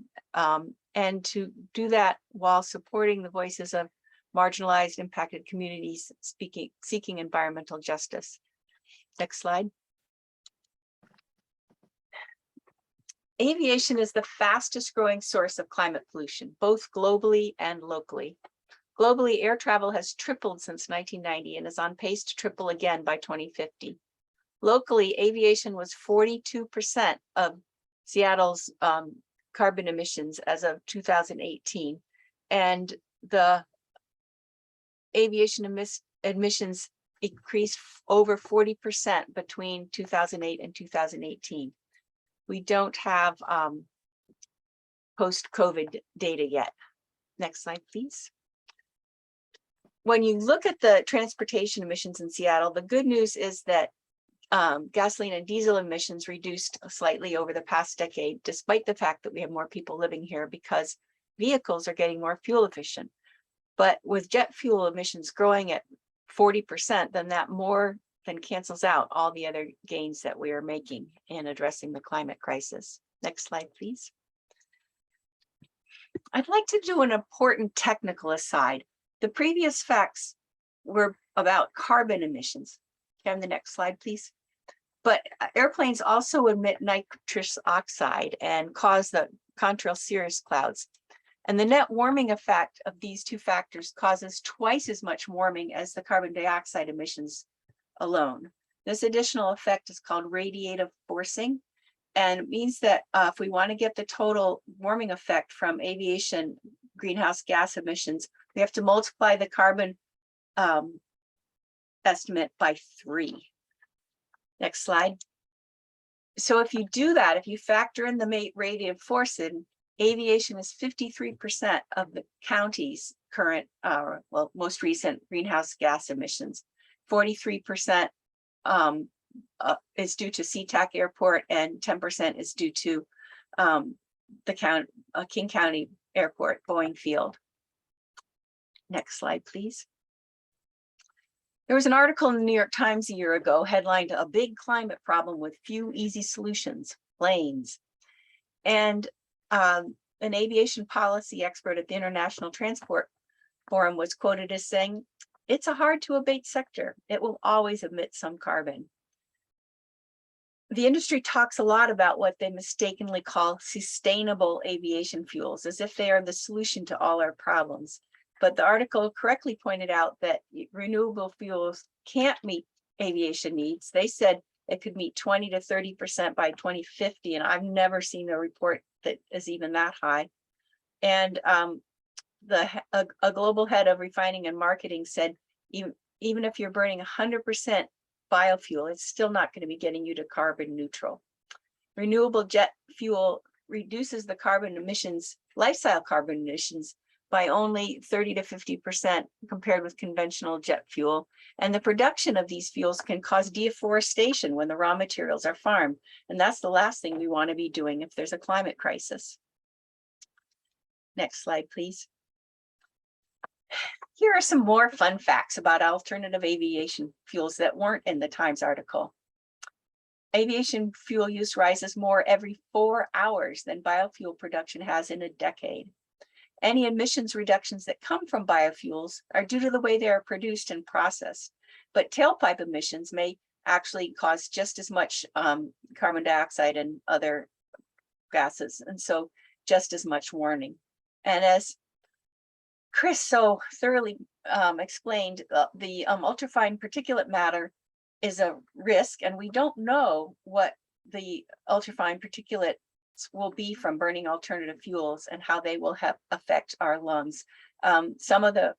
and to do that while supporting the voices of marginalized, impacted communities seeking environmental justice. Next slide. Aviation is the fastest growing source of climate pollution, both globally and locally. Globally, air travel has tripled since 1990 and is on pace to triple again by 2050. Locally, aviation was 42% of Seattle's carbon emissions as of 2018, and the aviation emissions increased over 40% between 2008 and 2018. We don't have post-COVID data yet. Next slide, please. When you look at the transportation emissions in Seattle, the good news is that gasoline and diesel emissions reduced slightly over the past decade, despite the fact that we have more people living here because vehicles are getting more fuel efficient. But with jet fuel emissions growing at 40%, then that more than cancels out all the other gains that we are making in addressing the climate crisis. Next slide, please. I'd like to do an important technical aside. The previous facts were about carbon emissions. Can the next slide, please? But airplanes also emit nitrous oxide and cause the contrail cirrus clouds. And the net warming effect of these two factors causes twice as much warming as the carbon dioxide emissions alone. This additional effect is called radiative forcing, and it means that if we want to get the total warming effect from aviation greenhouse gas emissions, we have to multiply the carbon estimate by 3. Next slide. So if you do that, if you factor in the radiative forcing, aviation is 53% of the county's current, most recent greenhouse gas emissions. 43% is due to SeaTac Airport, and 10% is due to the King County Airport, Boeing Field. Next slide, please. There was an article in the New York Times a year ago headlined "A Big Climate Problem with Few Easy Solutions, Planes." And an aviation policy expert at the International Transport Forum was quoted as saying, "It's a hard to abate sector. It will always emit some carbon." The industry talks a lot about what they mistakenly call sustainable aviation fuels, as if they are the solution to all our problems. But the article correctly pointed out that renewable fuels can't meet aviation needs. They said it could meet 20 to 30% by 2050, and I've never seen a report that is even that high. And a global head of refining and marketing said, even if you're burning 100% biofuel, it's still not going to be getting you to carbon neutral. Renewable jet fuel reduces the carbon emissions, lifestyle carbon emissions, by only 30 to 50% compared with conventional jet fuel. And the production of these fuels can cause deforestation when the raw materials are farmed. And that's the last thing we want to be doing if there's a climate crisis. Next slide, please. Here are some more fun facts about alternative aviation fuels that weren't in the Times article. Aviation fuel use rises more every 4 hours than biofuel production has in a decade. Any emissions reductions that come from biofuels are due to the way they are produced and processed, but tailpipe emissions may actually cause just as much carbon dioxide and other gases, and so just as much warning. And as Kris so thoroughly explained, the ultrafine particulate matter is a risk, and we don't know what the ultrafine particulates will be from burning alternative fuels and how they will affect our lungs. Some of the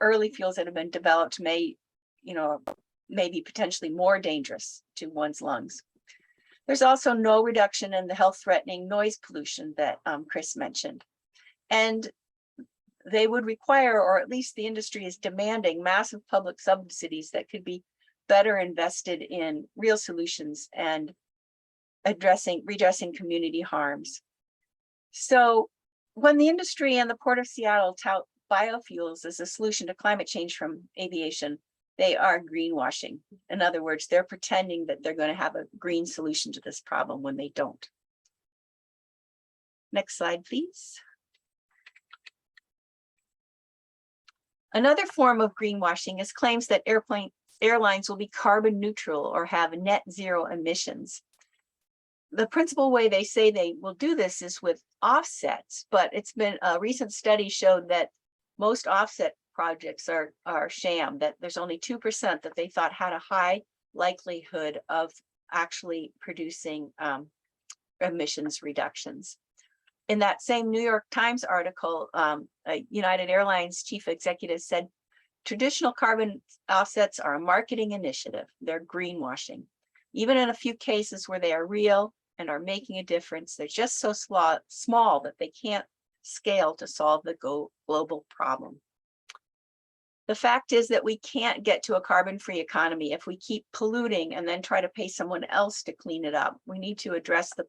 early fuels that have been developed may be potentially more dangerous to one's lungs. There's also no reduction in the health-threatening noise pollution that Kris mentioned. And they would require, or at least the industry is demanding, massive public subsidies that could be better invested in real solutions and redressing community harms. So when the industry and the Port of Seattle tout biofuels as a solution to climate change from aviation, they are greenwashing. In other words, they're pretending that they're going to have a green solution to this problem when they don't. Next slide, please. Another form of greenwashing is claims that airlines will be carbon neutral or have net zero emissions. The principal way they say they will do this is with offsets, but it's been a recent study showed that most offset projects are sham, that there's only 2% that they thought had a high likelihood of actually producing emissions reductions. In that same New York Times article, United Airlines chief executive said, traditional carbon offsets are a marketing initiative. They're greenwashing. Even in a few cases where they are real and are making a difference, they're just so small that they can't scale to solve the global problem. The fact is that we can't get to a carbon-free economy if we keep polluting and then try to pay someone else to clean it up. We need to address the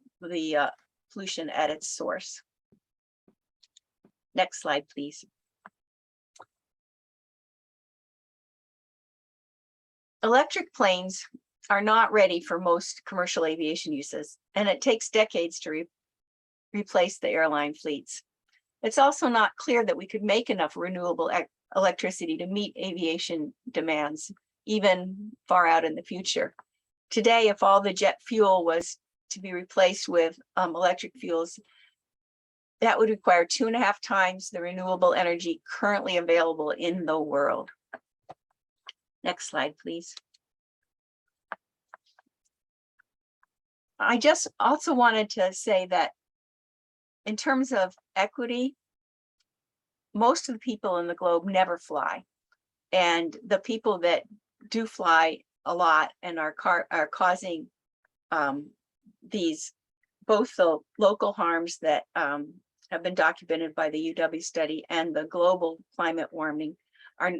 pollution at its source. Next slide, please. Electric planes are not ready for most commercial aviation uses, and it takes decades to replace the airline fleets. It's also not clear that we could make enough renewable electricity to meet aviation demands, even far out in the future. today, if all the jet fuel was to be replaced with electric fuels, that would require 2.5 times the renewable energy currently available in the world. Next slide, please. I just also wanted to say that in terms of equity, most of the people in the globe never fly. And the people that do fly a lot and are causing these, both the local harms that have been documented by the UW study and the global climate warming are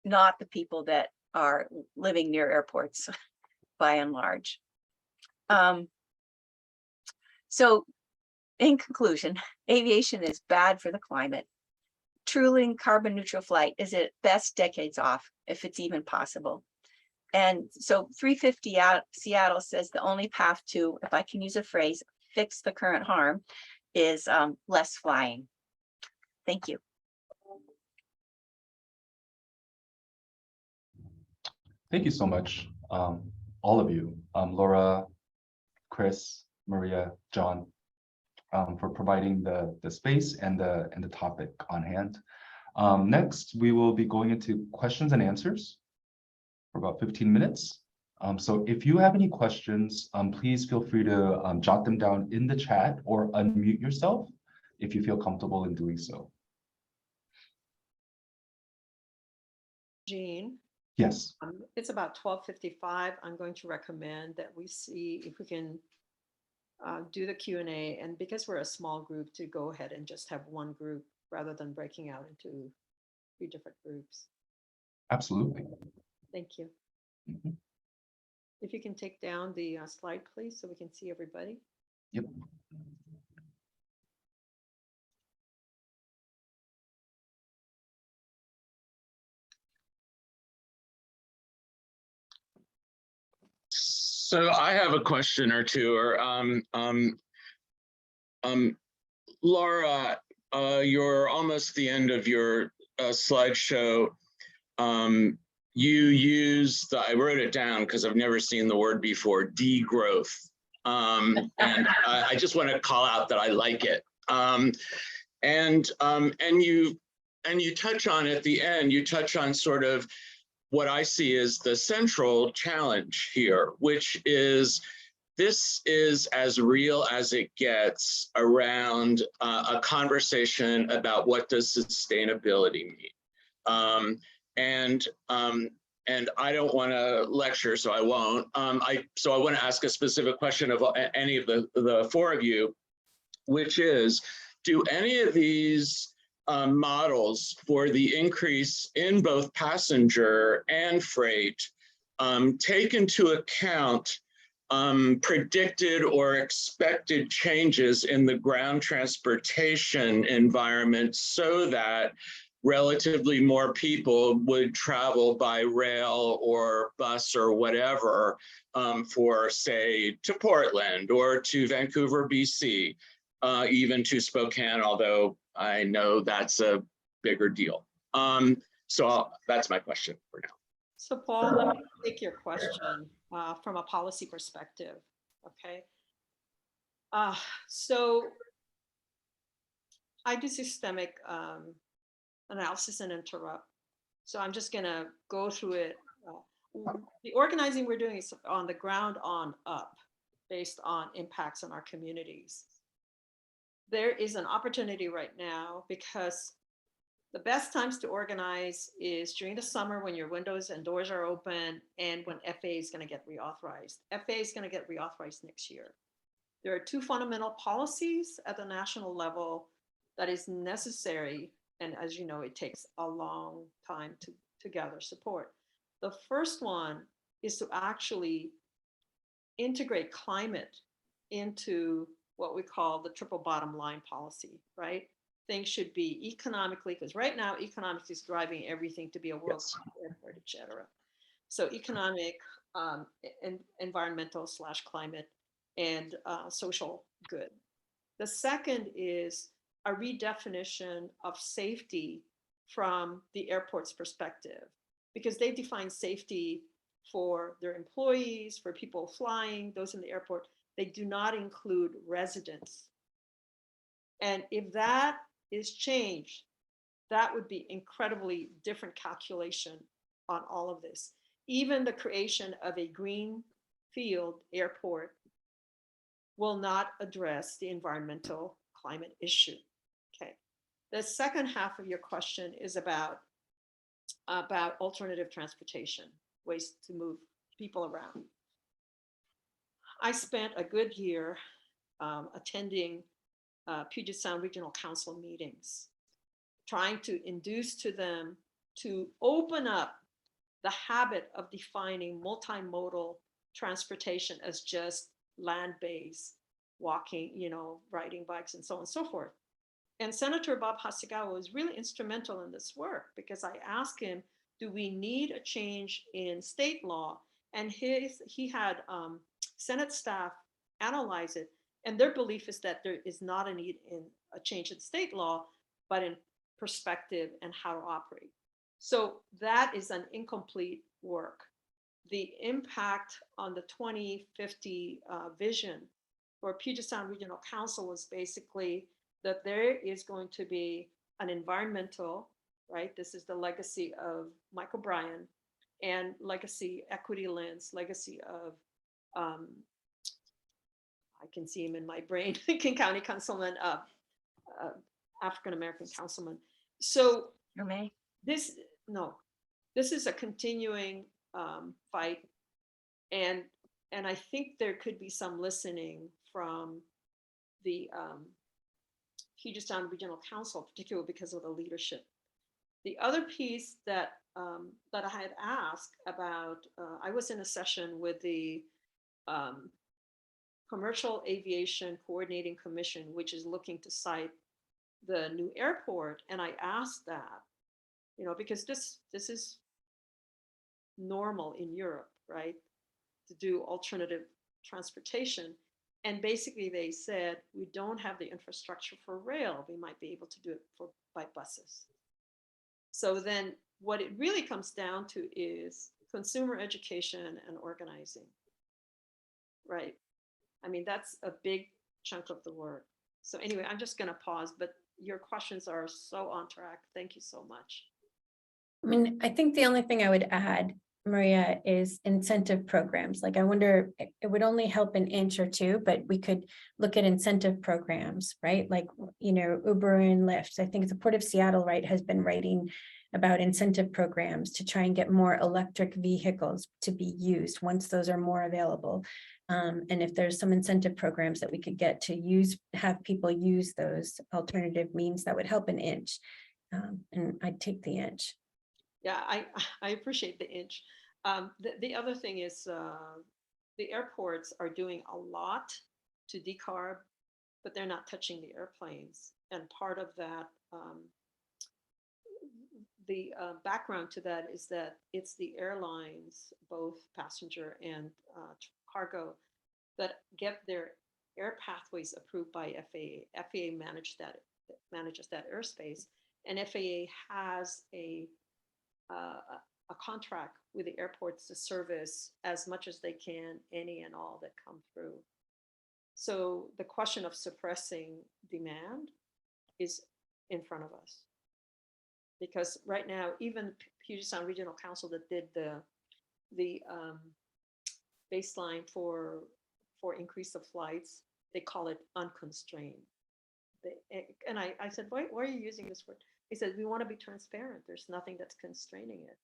not the people that are living near airports by and large. So in conclusion, aviation is bad for the climate. Truly carbon neutral flight is at best decades off, if it's even possible. And so 350 Seattle says the only path to, if I can use a phrase, fix the current harm is less flying. Thank you. Thank you so much, all of you, Laura, Kris, Maria, John, for providing the space and the topic on hand. Next, we will be going into questions and answers for about 15 minutes. So if you have any questions, please feel free to jot them down in the chat or unmute yourself if you feel comfortable in doing so. Jean, Yes. it's about 12:55. I'm going to recommend that we see if we can do the Q&A, and because we're a small group, to go ahead and just have one group rather than breaking out into 3 different groups. Absolutely. Thank you. Mhm. If you can take down the slide, please, so we can see everybody. Yep. So I have a question or two. Or Laura, you're almost the end of your slideshow. You used, I wrote it down because I've never seen the word before, degrowth. And I just want to call out that I like it. And you touch on at the end, you touch on sort of what I see as the central challenge here, which is this is as real as it gets around a conversation about what does sustainability mean. And I don't want to lecture, so I won't. So I want to ask a specific question of any of the 4 of you, which is, do any of these models for the increase in both passenger and freight take into account predicted or expected changes in the ground transportation environment so that relatively more people would travel by rail or bus or whatever for, say, to Portland or to Vancouver, BC, even to Spokane, although I know that's a bigger deal. So that's my question for now. So Paul, let me take your question from a policy perspective, okay? So I do systemic analysis and interrupt. So I'm just gonna go through it. The organizing we're doing is on the ground on up, based on impacts on our communities. There is an opportunity right now because the best times to organize is during the summer when your windows and doors are open and when FAA is going to get reauthorized. FAA is going to get reauthorized next year. There are 2 fundamental policies at the national level that is necessary. And as you know, it takes a long time to gather support. The first one is to actually integrate climate into what we call the triple bottom line policy, right? Things should be economically, because right now economics is driving everything to be a world-class airport, et cetera. So economic, environmental / climate, and social good. The second is a redefinition of safety from the airport's perspective, because they define safety for their employees, for people flying, those in the airport. They do not include residents. And if that is changed, that would be incredibly different calculation on all of this. Even the creation of a green field airport will not address the environmental climate issue. Okay. The second half of your question is about alternative transportation, ways to move people around. I spent a good year attending Puget Sound Regional Council meetings, trying to induce to them to open up the habit of defining multimodal transportation as just land-based, walking, riding bikes and so on and so forth. And Senator Bob Hasegawa was really instrumental in this work because I asked him, do we need a change in state law? And he had Senate staff analyze it. And their belief is that there is not a need in a change in state law, but in perspective and how to operate. So that is an incomplete work. The impact on the 2050 vision for Puget Sound Regional Council was basically that there is going to be an environmental, right? This is the legacy of Mike O'Brien and legacy equity lens, legacy of, I can see him in my brain, King County Councilman, African-American councilman. So this is a continuing fight. And I think there could be some listening from the Puget Sound Regional Council, particularly because of the leadership. The other piece that I had asked about, I was in a session with the Commercial Aviation Coordinating Commission, which is looking to site the new airport. And I asked that, because this is normal in Europe, right? To do alternative transportation. And basically they said, we don't have the infrastructure for rail. We might be able to do it by buses. So then what it really comes down to is consumer education and organizing, right? I mean, that's a big chunk of the work. So anyway, I'm just gonna pause, but your questions are so on track. Thank you so much. I mean, I think the only thing I would add, Maria, is incentive programs. Like, I wonder, it would only help an inch or two, but we could look at incentive programs, right? Like, Uber and Lyft. I think the Port of Seattle, right, has been writing about incentive programs to try and get more electric vehicles to be used once those are more available. And if there's some incentive programs that we could get to have people use those alternative means, that would help an inch. And I'd take the inch. Yeah, I appreciate the inch. The other thing is the airports are doing a lot to decarb, but they're not touching the airplanes. And part of that, the background to that is that it's the airlines, both passenger and cargo, that get their air pathways approved by FAA. FAA manages that airspace, and FAA has a contract with the airports to service as much as they can any and all that come through. So the question of suppressing demand is in front of us. Because right now, even Puget Sound Regional Council that did the baseline for increase of flights, they call it unconstrained. And I said, why are you using this word? He said, we want to be transparent. There's nothing that's constraining it.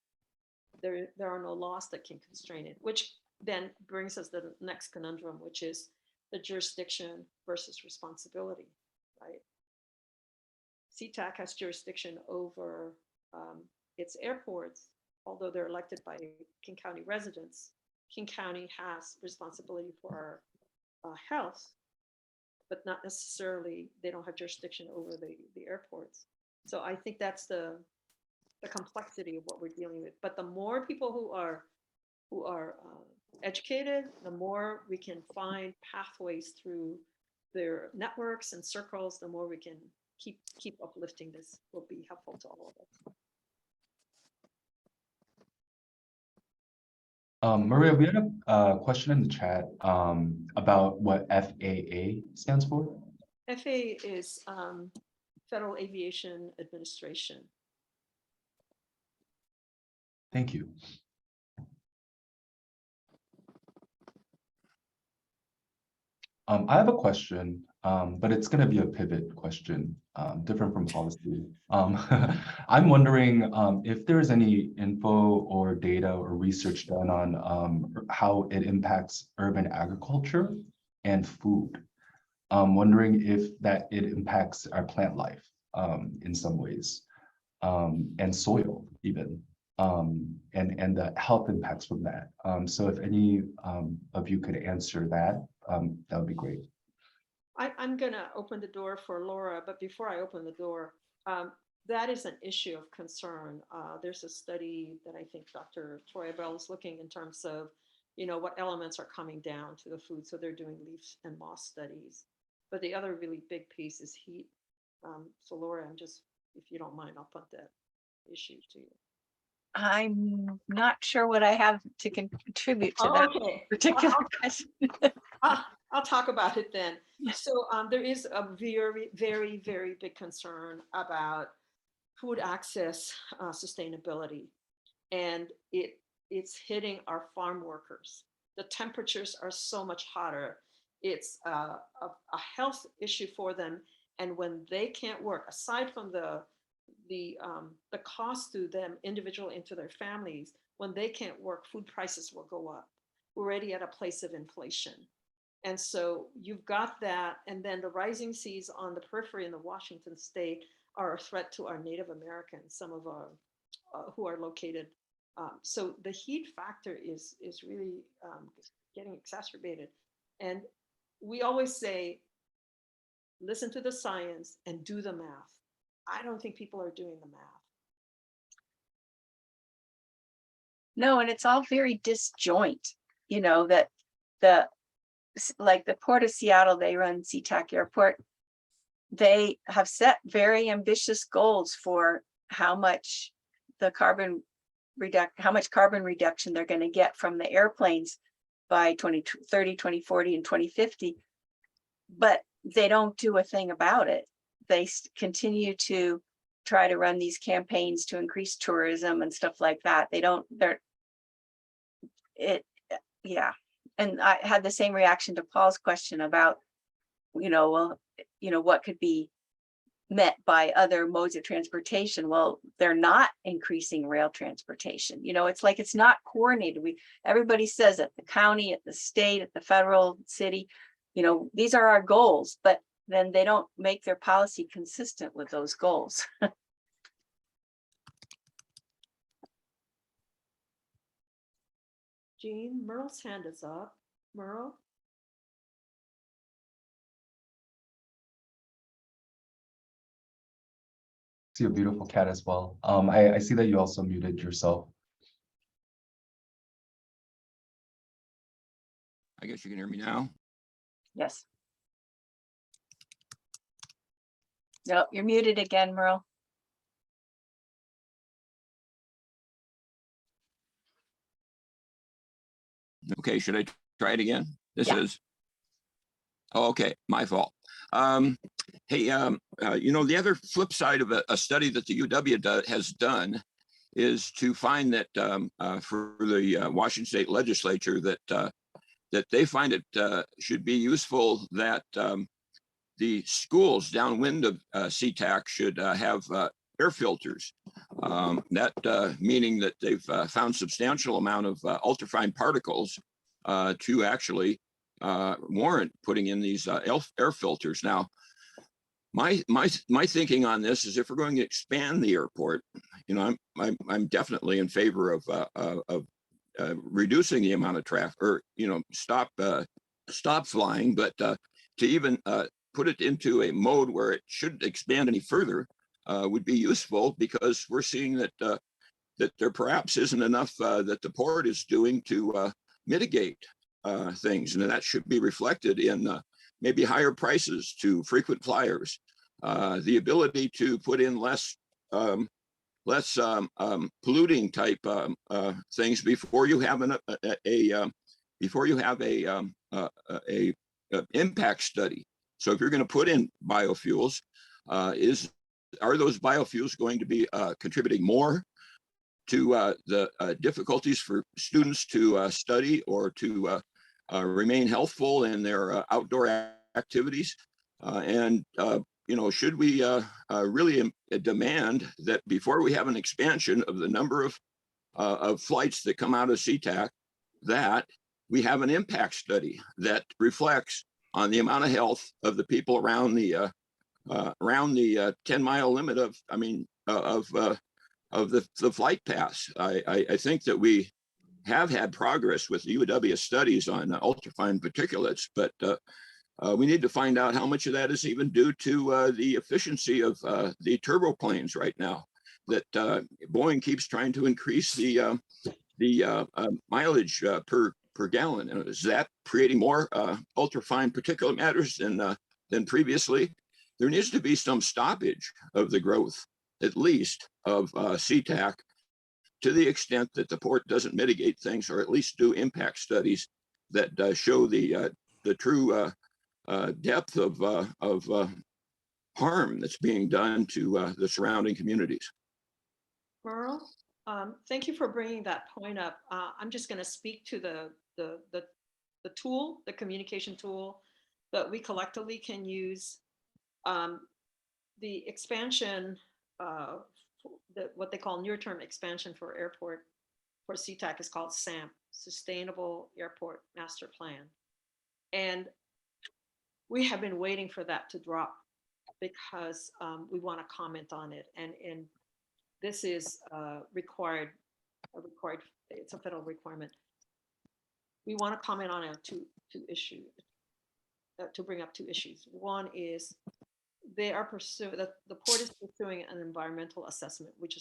There are no laws that can constrain it, which then brings us to the next conundrum, which is the jurisdiction versus responsibility, right? CTAC has jurisdiction over its airports, although they're elected by King County residents. King County has responsibility for our health, but not necessarily, they don't have jurisdiction over the airports. So I think that's the complexity of what we're dealing with. But the more people who are educated, the more we can find pathways through their networks and circles, the more we can keep uplifting this, will be helpful to all of us. Maria, we had a question in the chat about what FAA stands for. FAA is Federal Aviation Administration. Thank you. I have a question, but it's going to be a pivot question, different from policy. I'm wondering if there's any info or data or research done on how it impacts urban agriculture and food. I'm wondering if it impacts our plant life in some ways, and soil even, and the health impacts from that. So if any of you could answer that, that would be great. I'm going to open the door for Laura, but before I open the door, that is an issue of concern. There's a study that I think Dr. Troy Bell is looking in terms of, what elements are coming down to the food. So they're doing leaf and moss studies. But the other really big piece is heat. So Laura, if you don't mind, I'll put that issue to you. I'm not sure what I have to contribute to that Okay. particular question. I'll talk about it then. So there is a very, very, very big concern about food access sustainability, and it's hitting our farm workers. The temperatures are so much hotter. It's a health issue for them, and when they can't work, aside from the cost to them individually and to their families, when they can't work, food prices will go up. We're already at a place of inflation. And so you've got that. And then the rising seas on the periphery in the Washington state are a threat to our Native Americans, some of our who are located. So the heat factor is really getting exacerbated. And we always say, listen to the science and do the math. I don't think people are doing the math. No, and it's all very disjoint, that like the Port of Seattle, they run SeaTac Airport. They have set very ambitious goals for how much carbon reduction they're going to get from the airplanes by 2030, 2040, and 2050. But they don't do a thing about it. They continue to try to run these campaigns to increase tourism and stuff like that. Yeah. And I had the same reaction to Paul's question about, what could be met by other modes of transportation. Well, they're not increasing rail transportation. It's like it's not coordinated. Everybody says at the county, at the state, at the federal, city, these are our goals, but then they don't make their policy consistent with those goals. Jean, Merle's hand is up. Merle? See a beautiful cat as well. I see that you also muted yourself. I guess you can hear me now. Yes. No, you're muted again, Merle. Okay, should I try it again? This Yeah. is. Oh, okay, my fault. Hey, the other flip side of a study that the UW has done is to find that for the Washington State Legislature that they find it should be useful that the schools downwind of SeaTac should have air filters. That meaning that they've found substantial amount of ultrafine particles to actually warrant putting in these air filters. Now, my thinking on this is if we're going to expand the airport, I'm definitely in favor of reducing the amount of traffic, or stop flying, but to even put it into a mode where it shouldn't expand any further would be useful, because we're seeing that there perhaps isn't enough that the port is doing to mitigate things, and that should be reflected in maybe higher prices to frequent flyers, the ability to put in less polluting type things before you have a impact study. So if you're going to put in biofuels, are those biofuels going to be contributing more to the difficulties for students to study or to remain healthful in their outdoor activities? Should we really demand that before we have an expansion of the number of flights that come out of SeaTac, that we have an impact study that reflects on the amount of health of the people around the 10-mile limit of the flight paths. I think that we have had progress with UW studies on ultrafine particulates, but we need to find out how much of that is even due to the efficiency of the turboplanes right now. That Boeing keeps trying to increase the mileage per gallon. And is that creating more ultrafine particulate matters than previously? There needs to be some stoppage of the growth, at least of SeaTac, to the extent that the port doesn't mitigate things, or at least do impact studies that show the true depth of harm that's being done to the surrounding communities. Merle, thank you for bringing that point up. I'm just going to speak to the tool, the communication tool that we collectively can use. The expansion, what they call near-term expansion for airport for SeaTac is called SAMP, Sustainable Airport Master Plan. And we have been waiting for that to drop because we want to comment on it. And this is required, it's a federal requirement. We want to comment on it to bring up two issues. One is they are pursuing, the port is pursuing an environmental assessment, which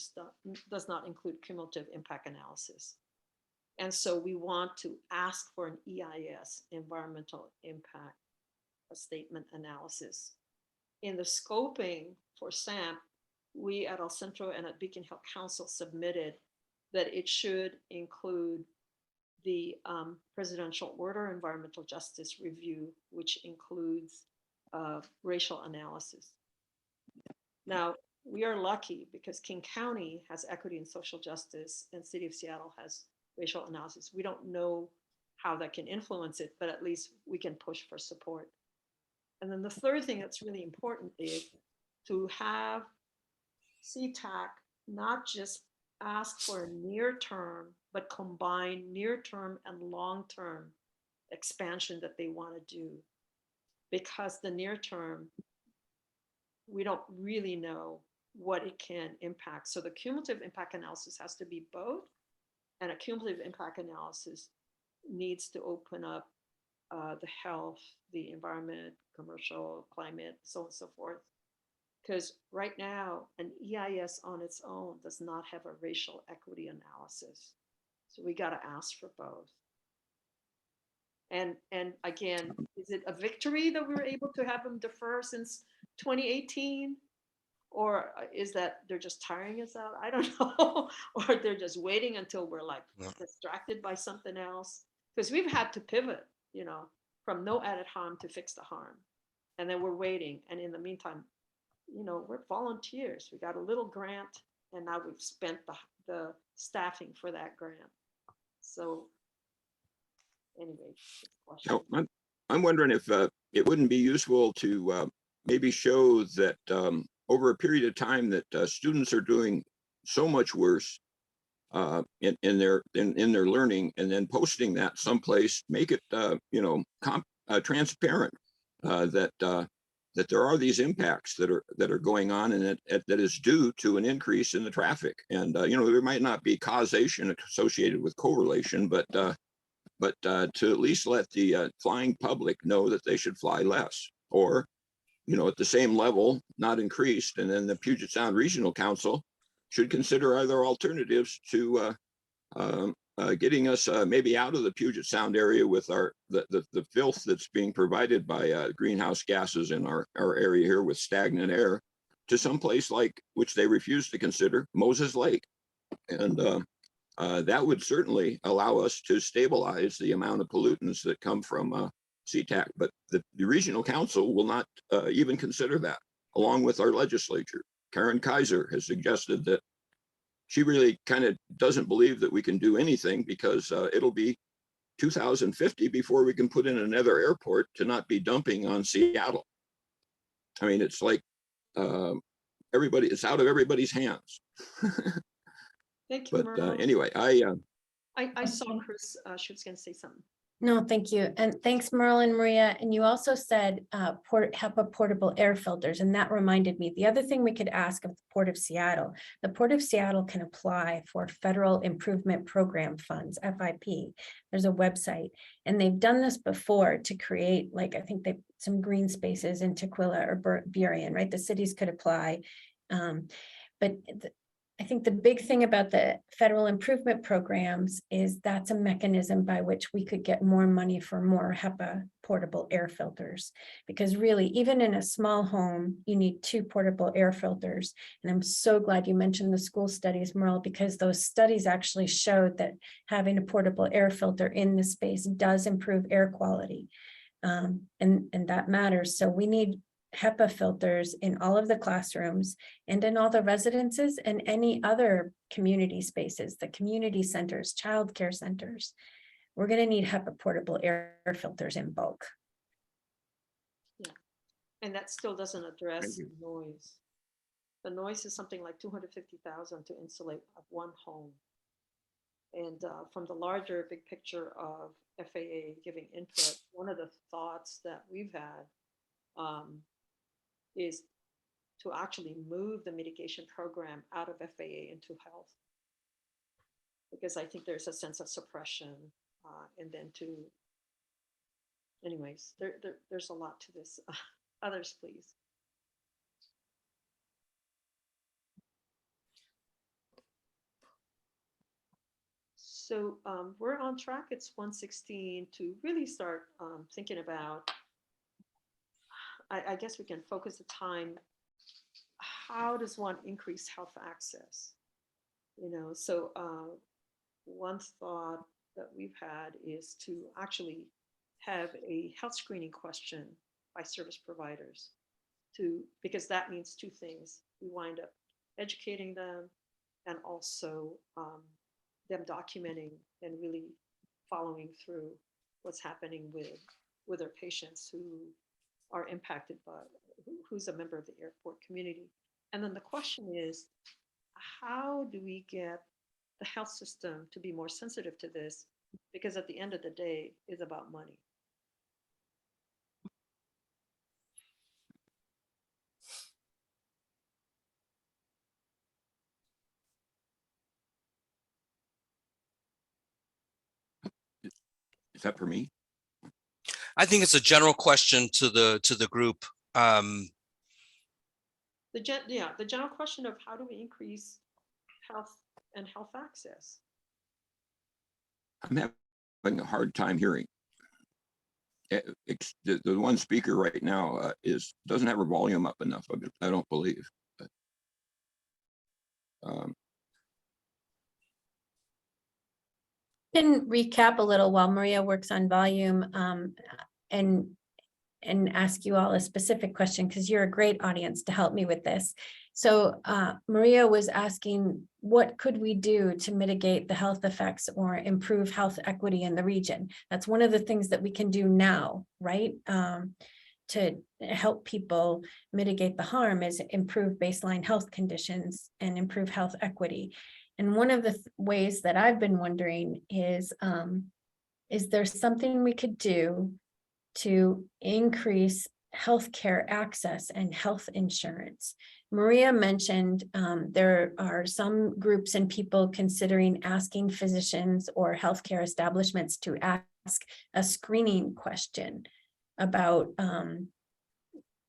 does not include cumulative impact analysis. And so we want to ask for an EIS, environmental impact statement analysis. In the scoping for SAMP, we at El Centro and at Beacon Hill Council submitted that it should include the presidential order environmental justice review, which includes racial analysis. Now, we are lucky because King County has equity and social justice and City of Seattle has racial analysis. We don't know how that can influence it, but at least we can push for support. And then the third thing that's really important is to have SeaTac not just ask for a near term, but combine near term and long term expansion that they want to do. Because the near term, we don't really know what it can impact. So the cumulative impact analysis has to be both, and a cumulative impact analysis needs to open up the health, the environment, commercial, climate, so on and so forth. Because right now, an EIS on its own does not have a racial equity analysis. So we got to ask for both. And again, is it a victory that we were able to have them defer since 2018? Or is that they're just tiring us out? I don't know. Or they're just waiting until we're like distracted by something else. Because we've had to pivot, from no added harm to fix the harm. And then we're waiting. And in the meantime, we're volunteers. We got a little grant and now we've spent the staffing for that grant. So anyway. So I'm wondering if it wouldn't be useful to maybe show that over a period of time that students are doing so much worse in their learning, and then posting that someplace, make it transparent that there are these impacts that are going on, and that is due to an increase in the traffic. And there might not be causation associated with correlation, but to at least let the flying public know that they should fly less, or at the same level, not increased. And then the Puget Sound Regional Council should consider other alternatives to getting us maybe out of the Puget Sound area with the filth that's being provided by greenhouse gases in our area here with stagnant air, to some place like, which they refuse to consider, Moses Lake. And that would certainly allow us to stabilize the amount of pollutants that come from SeaTac. But the regional council will not even consider that, along with our legislature. Karen Kaiser has suggested that she really kind of doesn't believe that we can do anything because it'll be 2050 before we can put in another airport to not be dumping on Seattle. I mean, it's like it's out of everybody's hands. Thank you, But Merle. anyway, I saw Kris, she was going to say something. No, thank you. And thanks, Merle and Maria. And you also said HEPA portable air filters. And that reminded me, the other thing we could ask of the Port of Seattle, the Port of Seattle can apply for Federal Improvement Program funds, FIP. There's a website, and they've done this before to create, like, I think they some green spaces in Tequila or Burien, right? The cities could apply. I think the big thing about the federal improvement programs is that's a mechanism by which we could get more money for more HEPA portable air filters. Because really, even in a small home, you need 2 portable air filters. And I'm so glad you mentioned the school studies, Merle, because those studies actually showed that having a portable air filter in the space does improve air quality. And that matters. So we need HEPA filters in all of the classrooms and in all the residences and any other community spaces, the community centers, childcare centers. We're going to need HEPA portable air filters in bulk. Yeah. And that still doesn't address noise. The noise is something like 250,000 to insulate one home. And from the larger big picture of FAA giving input, one of the thoughts that we've had is to actually move the mitigation program out of FAA into health. Because I think there's a sense of suppression and then anyways, there's a lot to this. Others, please. So we're on track. It's 1:16 to really start thinking about, I guess we can focus the time. How does one increase health access? So one thought that we've had is to actually have a health screening question by service providers because that means 2 things. We wind up educating them and also them documenting and really following through what's happening with their patients who are impacted by who's a member of the airport community. And then the question is, how do we get the health system to be more sensitive to this? Because at the end of the day, it's about money. is that for me? I think it's a general question to the group. The general question of how do we increase health and health access? I'm having a hard time hearing. The one speaker right now doesn't have her volume up enough. I don't believe. But, Can recap a little while Maria works on volume and ask you all a specific question because you're a great audience to help me with this. So Maria was asking, what could we do to mitigate the health effects or improve health equity in the region? That's one of the things that we can do now, right? To help people mitigate the harm is improve baseline health conditions and improve health equity. And one of the ways that I've been wondering is there something we could do to increase healthcare access and health insurance? Maria mentioned there are some groups and people considering asking physicians or healthcare establishments to ask a screening question about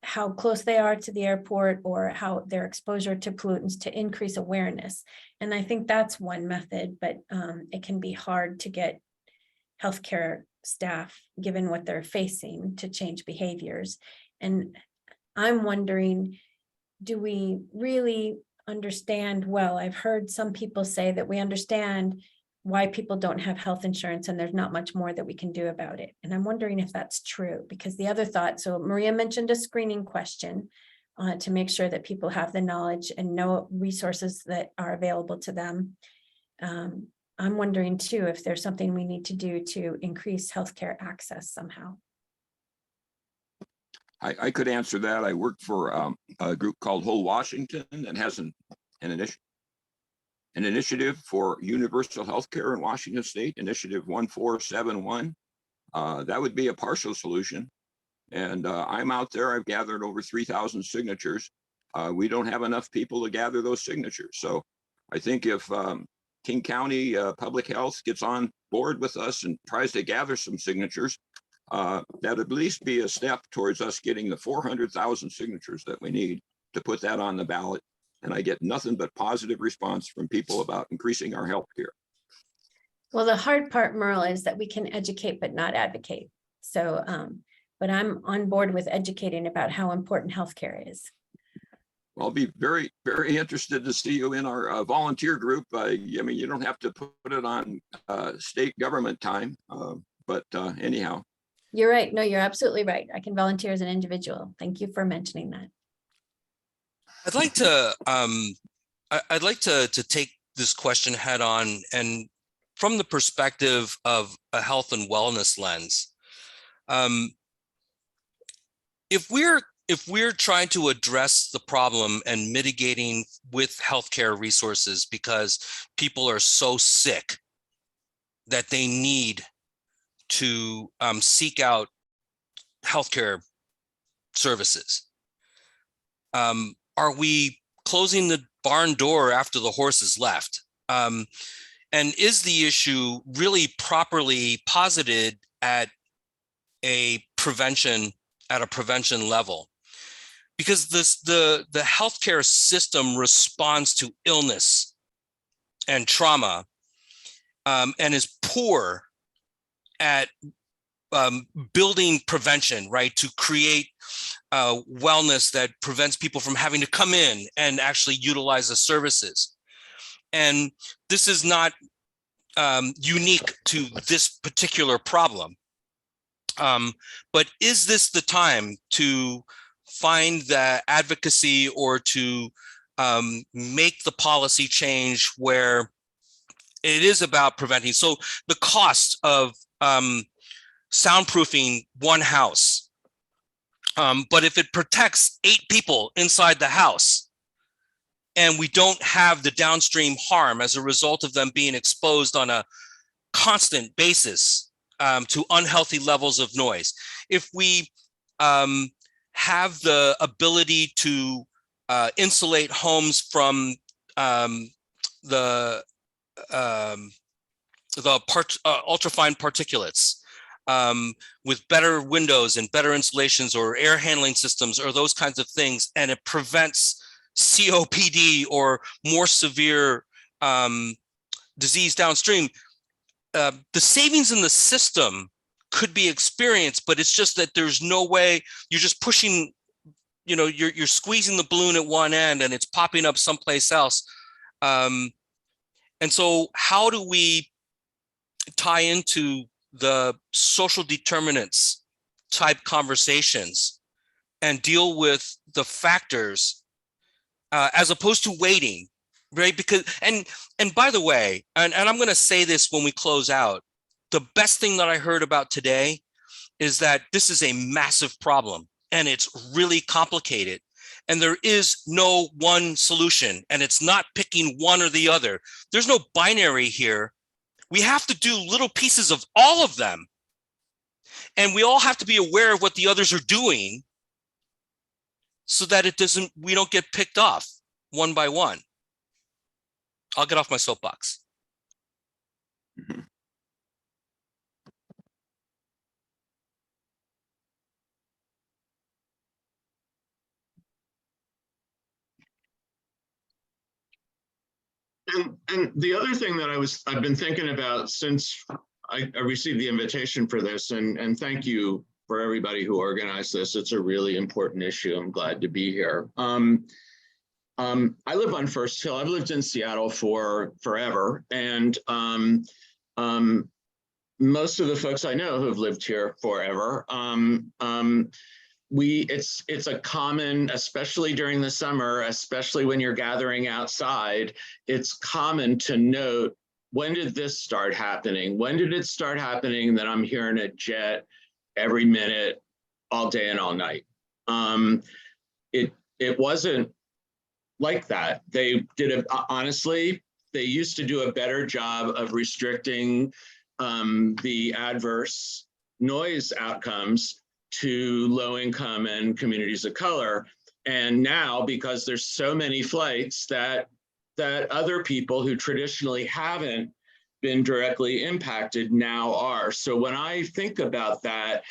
how close they are to the airport or how their exposure to pollutants to increase awareness. And I think that's one method, but it can be hard to get healthcare staff, given what they're facing, to change behaviors. And I'm wondering, do we really understand well? I've heard some people say that we understand why people don't have health insurance and there's not much more that we can do about it. And I'm wondering if that's true, because the other thought, so Maria mentioned a screening question to make sure that people have the knowledge and know resources that are available to them. I'm wondering too, if there's something we need to do to increase healthcare access somehow. I could answer that. I work for a group called Whole Washington that has an initiative for universal health care in Washington State, Initiative 1471. That would be a partial solution. And I'm out there. I've gathered over 3,000 signatures. We don't have enough people to gather those signatures. So I think if King County Public Health gets on board with us and tries to gather some signatures, that would at least be a step towards us getting the 400,000 signatures that we need to put that on the ballot. And I get nothing but positive response from people about increasing our health care. Well, the hard part, Merle, is that we can educate but not advocate. So, but I'm on board with educating about how important healthcare is. Well, I'll be very, very interested to see you in our volunteer group. I mean, you don't have to put it on state government time, but anyhow. You're right. No, you're absolutely right. I can volunteer as an individual. Thank you for mentioning that. I'd like to take this question head on, and from the perspective of a health and wellness lens. If we're trying to address the problem and mitigating with healthcare resources because people are so sick that they need to seek out healthcare services, are we closing the barn door after the horse is left? And is the issue really properly posited at a prevention level? Because the healthcare system responds to illness and trauma, and is poor at building prevention, right? To create wellness that prevents people from having to come in and actually utilize the services. And this is not unique to this particular problem. But is this the time to find the advocacy or to make the policy change where it is about preventing? So the cost of soundproofing one house, but if it protects 8 people inside the house and we don't have the downstream harm as a result of them being exposed on a constant basis to unhealthy levels of noise, if we have the ability to insulate homes from the ultrafine particulates with better windows and better insulations or air handling systems or those kinds of things, and it prevents COPD or more severe disease downstream, the savings in the system could be experienced, but it's just that there's no way. You're just pushing, you're squeezing the balloon at one end and it's popping up someplace else. And so how do we tie into the social determinants type conversations and deal with the factors as opposed to waiting, right? Because, and by the way, and I'm going to say this when we close out, the best thing that I heard about today is that this is a massive problem and it's really complicated. And there is no one solution, and it's not picking one or the other. There's no binary here. We have to do little pieces of all of them. And we all have to be aware of what the others are doing so that we don't get picked off one by one. I'll get off my soapbox. Mm-hmm. And the other thing that I've been thinking about since I received the invitation for this, and thank you for everybody who organized this. It's a really important issue. I'm glad to be here. I live on First Hill. I've lived in Seattle for forever, and most of the folks I know who have lived here forever. It's a common, especially during the summer, especially when you're gathering outside, it's common to note, when did this start happening? When did it start happening that I'm hearing a jet every minute, all day and all night? It wasn't like that. They did honestly, they used to do a better job of restricting the adverse noise outcomes to low income and communities of color. And now, because there's so many flights that other people who traditionally haven't been directly impacted now are. So when I think about that,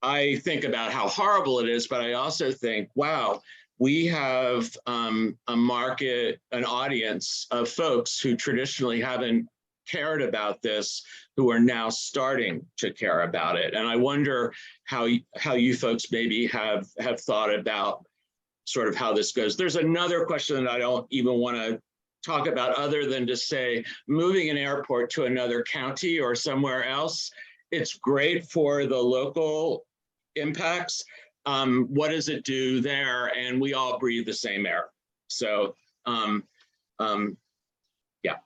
I think about how horrible it is, but I also think, wow, we have a market, an audience of folks who traditionally haven't cared about this, who are now starting to care about it. And I wonder how you folks maybe have thought about sort of how this goes. There's another question that I don't even want to talk about other than to say, moving an airport to another county or somewhere else, it's great for the local impacts. What does it do there? And we all breathe the same air. So, yeah.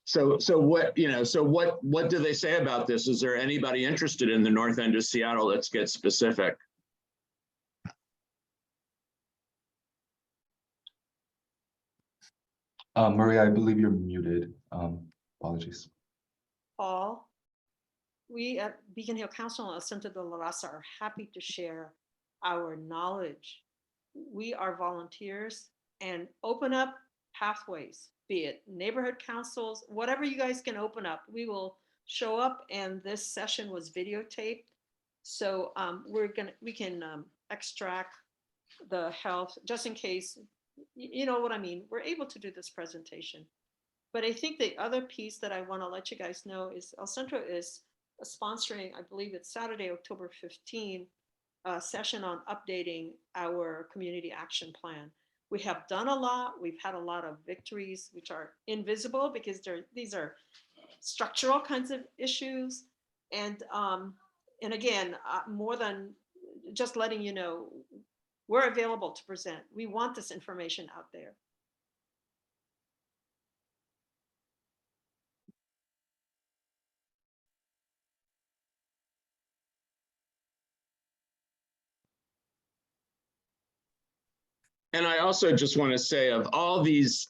So what do they say about this? Is there anybody interested in the north end of Seattle? Let's get specific. Maria, I believe you're muted. Apologies. Paul, we at Beacon Hill Council and Centro de la Raza are happy to share our knowledge. We are volunteers and open up pathways, be it neighborhood councils, whatever you guys can open up, we will show up. And this session was videotaped. So we can extract the health, just in case, you know what I mean? We're able to do this presentation. But I think the other piece that I want to let you guys know is El Centro is sponsoring, I believe it's Saturday, October 15, a session on updating our community action plan. We have done a lot. We've had a lot of victories, which are invisible because these are structural kinds of issues. And again, more than just letting you know, we're available to present. We want this information out there. And I also just want to say, of all this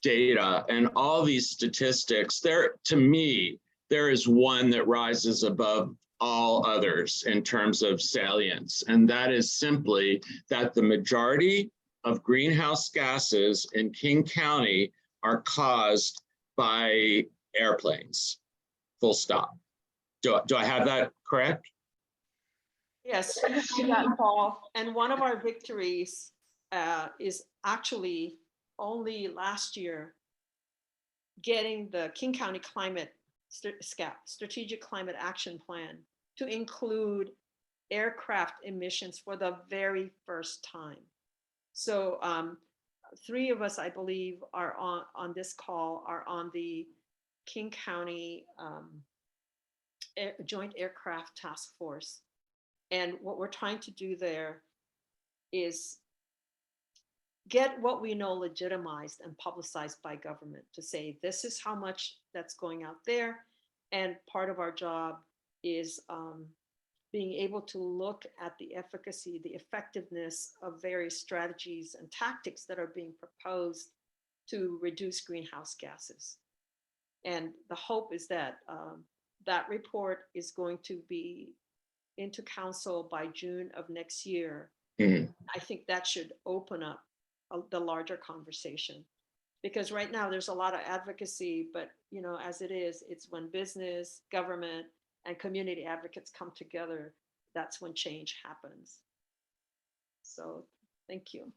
data and all these statistics, to me, there is one that rises above all others in terms of salience. And that is simply that the majority of greenhouse gases in King County are caused by airplanes, full stop. Do I have that correct? Yes, you have that, Paul. And one of our victories is actually only last year getting the King County Climate Strategic Climate Action Plan to include aircraft emissions for the very first time. So 3 of us, I believe, are on this call, are on the King County Joint Aircraft Task Force. And what we're trying to do there is get what we know legitimized and publicized by government to say, this is how much that's going out there. And part of our job is being able to look at the efficacy, the effectiveness of various strategies and tactics that are being proposed to reduce greenhouse gases. And the hope is that that report is going to be into council by June of next year. Mm-hmm. I think that should open up the larger conversation, because right now there's a lot of advocacy, but you know, as it is, it's when business, government, and community advocates come together, that's when change happens. So thank you.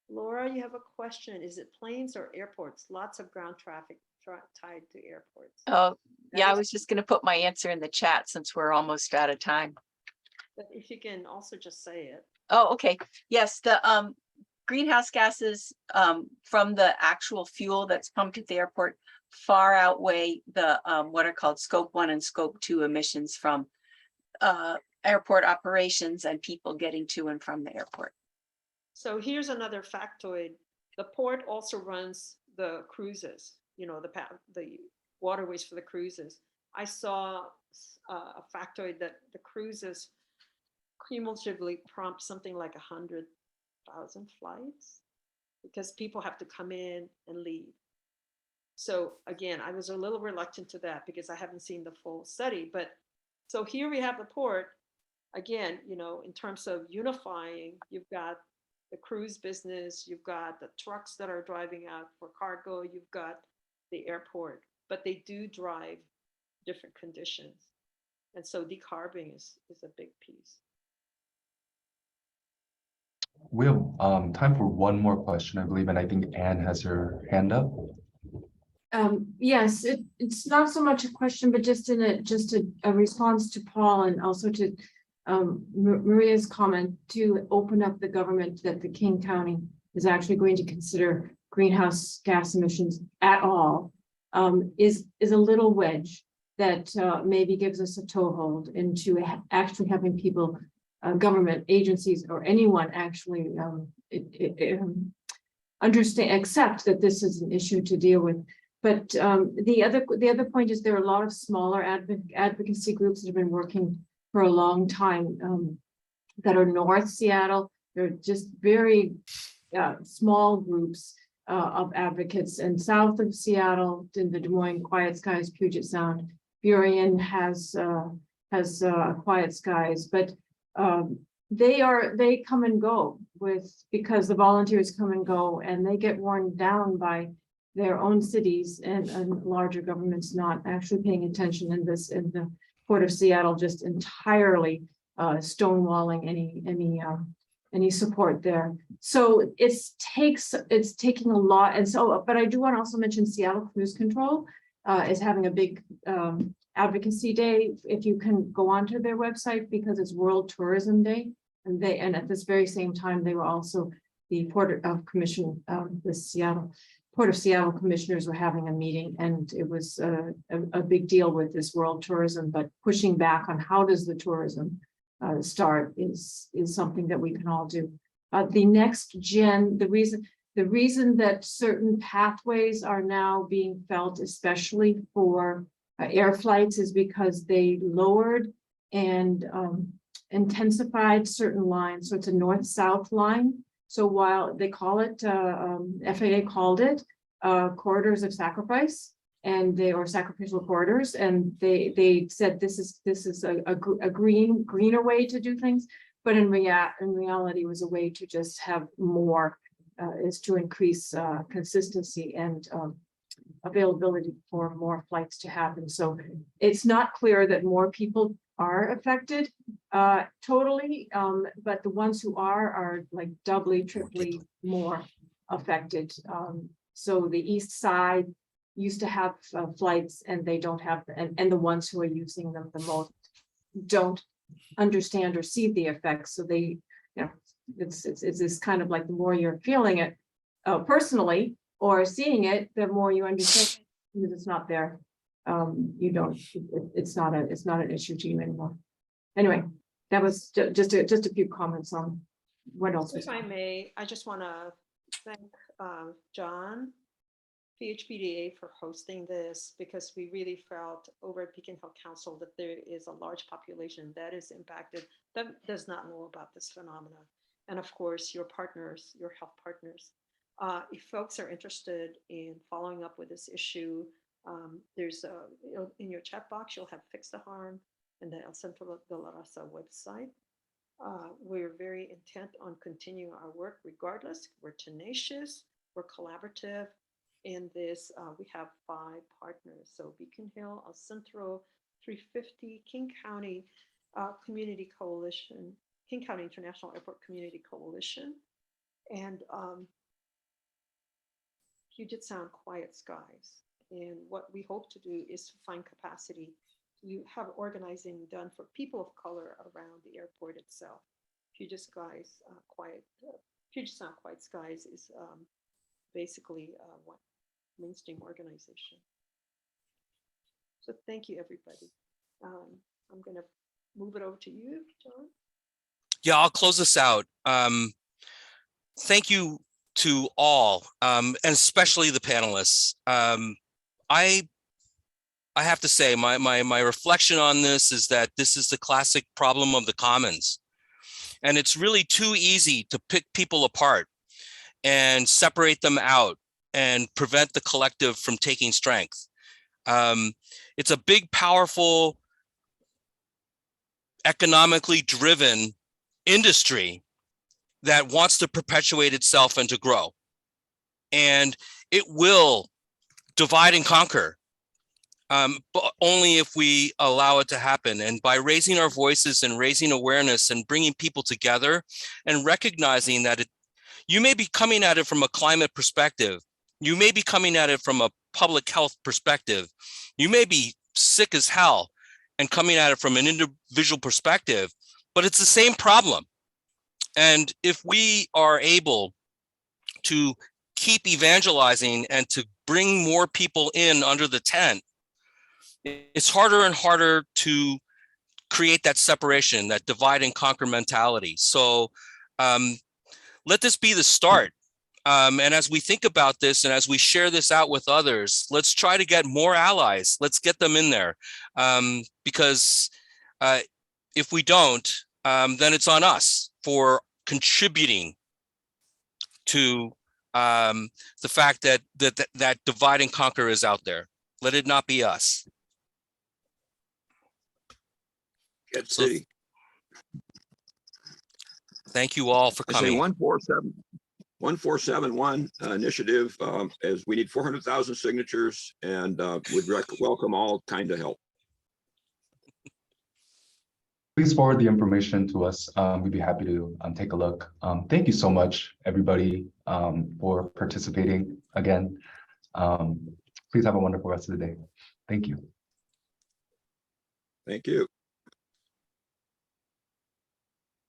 Laura, you have a question. Is it planes or airports? Lots of ground traffic tied to airports. Oh, yeah, I is- was just going to put my answer in the chat since we're almost out of time. But if you can also just say it. Oh, okay. Yes, the greenhouse gases from the actual fuel that's pumped at the airport far outweigh the what are called scope 1 and scope 2 emissions from airport operations and people getting to and from the airport. So here's another factoid. The port also runs the cruises, you know, the waterways for the cruises. I saw a factoid that the cruises cumulatively prompt something like 100,000 flights because people have to come in and leave. So again, I was a little reluctant to that because I haven't seen the full study. But so here we have the port. Again, you know, in terms of unifying, you've got the cruise business, you've got the trucks that are driving out for cargo, you've got the airport, but they do drive different conditions. And so decarbing is a big piece. We have time for one more question, I believe, and I think Anne has her hand up. Yes, it's not so much a question, but just a response to Paul and also to Maria's comment to open up the government that the King County is actually going to consider greenhouse gas emissions at all is a little wedge that maybe gives us a toehold into actually having people, government agencies or anyone actually understand, accept that this is an issue to deal with. But the other point is there are a lot of smaller advocacy groups that have been working for a long time that are North Seattle. They're just very small groups of advocates, and south of Seattle in the Des Moines Quiet Skies, Puget Sound, Burien has Quiet Skies, but they come and go because the volunteers come and go, and they get worn down by their own cities and larger governments not actually paying attention in the Port of Seattle just entirely stonewalling any support there. So it's taking a lot. And so, but I do want to also mention Seattle Cruise Control is having a big advocacy day. If you can go onto their website, because it's World Tourism Day, and at this very same time, they were also the Port of Seattle commissioners were having a meeting, and it was a big deal with this world tourism, but pushing back on how does the tourism start is something that we can all do. The next gen, the reason that certain pathways are now being felt, especially for air flights, is because they lowered and intensified certain lines. So it's a north-south line. So while they call it, FAA called it corridors of sacrifice, and or sacrificial corridors, and they said this is a greener way to do things, but in reality was a way to just have more, is to increase consistency and availability for more flights to happen. So it's not clear that more people are affected totally, but the ones who are like doubly, triply more affected. So the east side used to have flights, and they don't have, and the ones who are using them the most don't understand or see the effects. So they, it's this kind of like the more you're feeling it personally or seeing it, the more you understand because it's not there. You don't. It's not an issue to you anymore. Anyway, that was just a few comments on what else. If I may, I just want to thank John, PHPDA, for hosting this, because we really felt over at Beacon Hill Council that there is a large population that is impacted that does not know about this phenomenon. And of course, your partners, your health partners. If folks are interested in following up with this issue, there's in your chat box, you'll have Fix the Harm and the El Centro de la Raza website. We're very intent on continuing our work regardless. We're tenacious, we're collaborative. In this, we have 5 partners. So Beacon Hill, El Centro, 350, King County Community Coalition, King County International Airport Community Coalition, and Puget Sound Quiet Skies. And what we hope to do is to find capacity to have organizing done for people of color around the airport itself. Puget Sound Quiet Skies is basically one mainstream organization. So thank you, everybody. I'm going to move it over to you, John. Yeah, I'll close this out. Thank you to all, and especially the panelists. I have to say, my reflection on this is that this is the classic problem of the commons. And it's really too easy to pick people apart and separate them out and prevent the collective from taking strength. It's a big, powerful, economically driven industry that wants to perpetuate itself and to grow. And it will divide and conquer, but only if we allow it to happen. And by raising our voices and raising awareness and bringing people together and recognizing that you may be coming at it from a climate perspective, you may be coming at it from a public health perspective, you may be sick as hell and coming at it from an individual perspective, but it's the same problem. And if we are able to keep evangelizing and to bring more people in under the tent, it's harder and harder to create that separation, that divide and conquer mentality. So let this be the start. And as we think about this and as we share this out with others, let's try to get more allies. Let's get them in there. Because if we don't, then it's on us for contributing to the fact that that divide and conquer is out there. Let it not be us. Get city. Thank you all for I say coming. 1471 initiative, as we need 400,000 signatures, and would welcome all kind of help. Please forward the information to us. We'd be happy to take a look. Thank you so much, everybody, for participating again. Please have a wonderful rest of the day. Thank you. Thank you.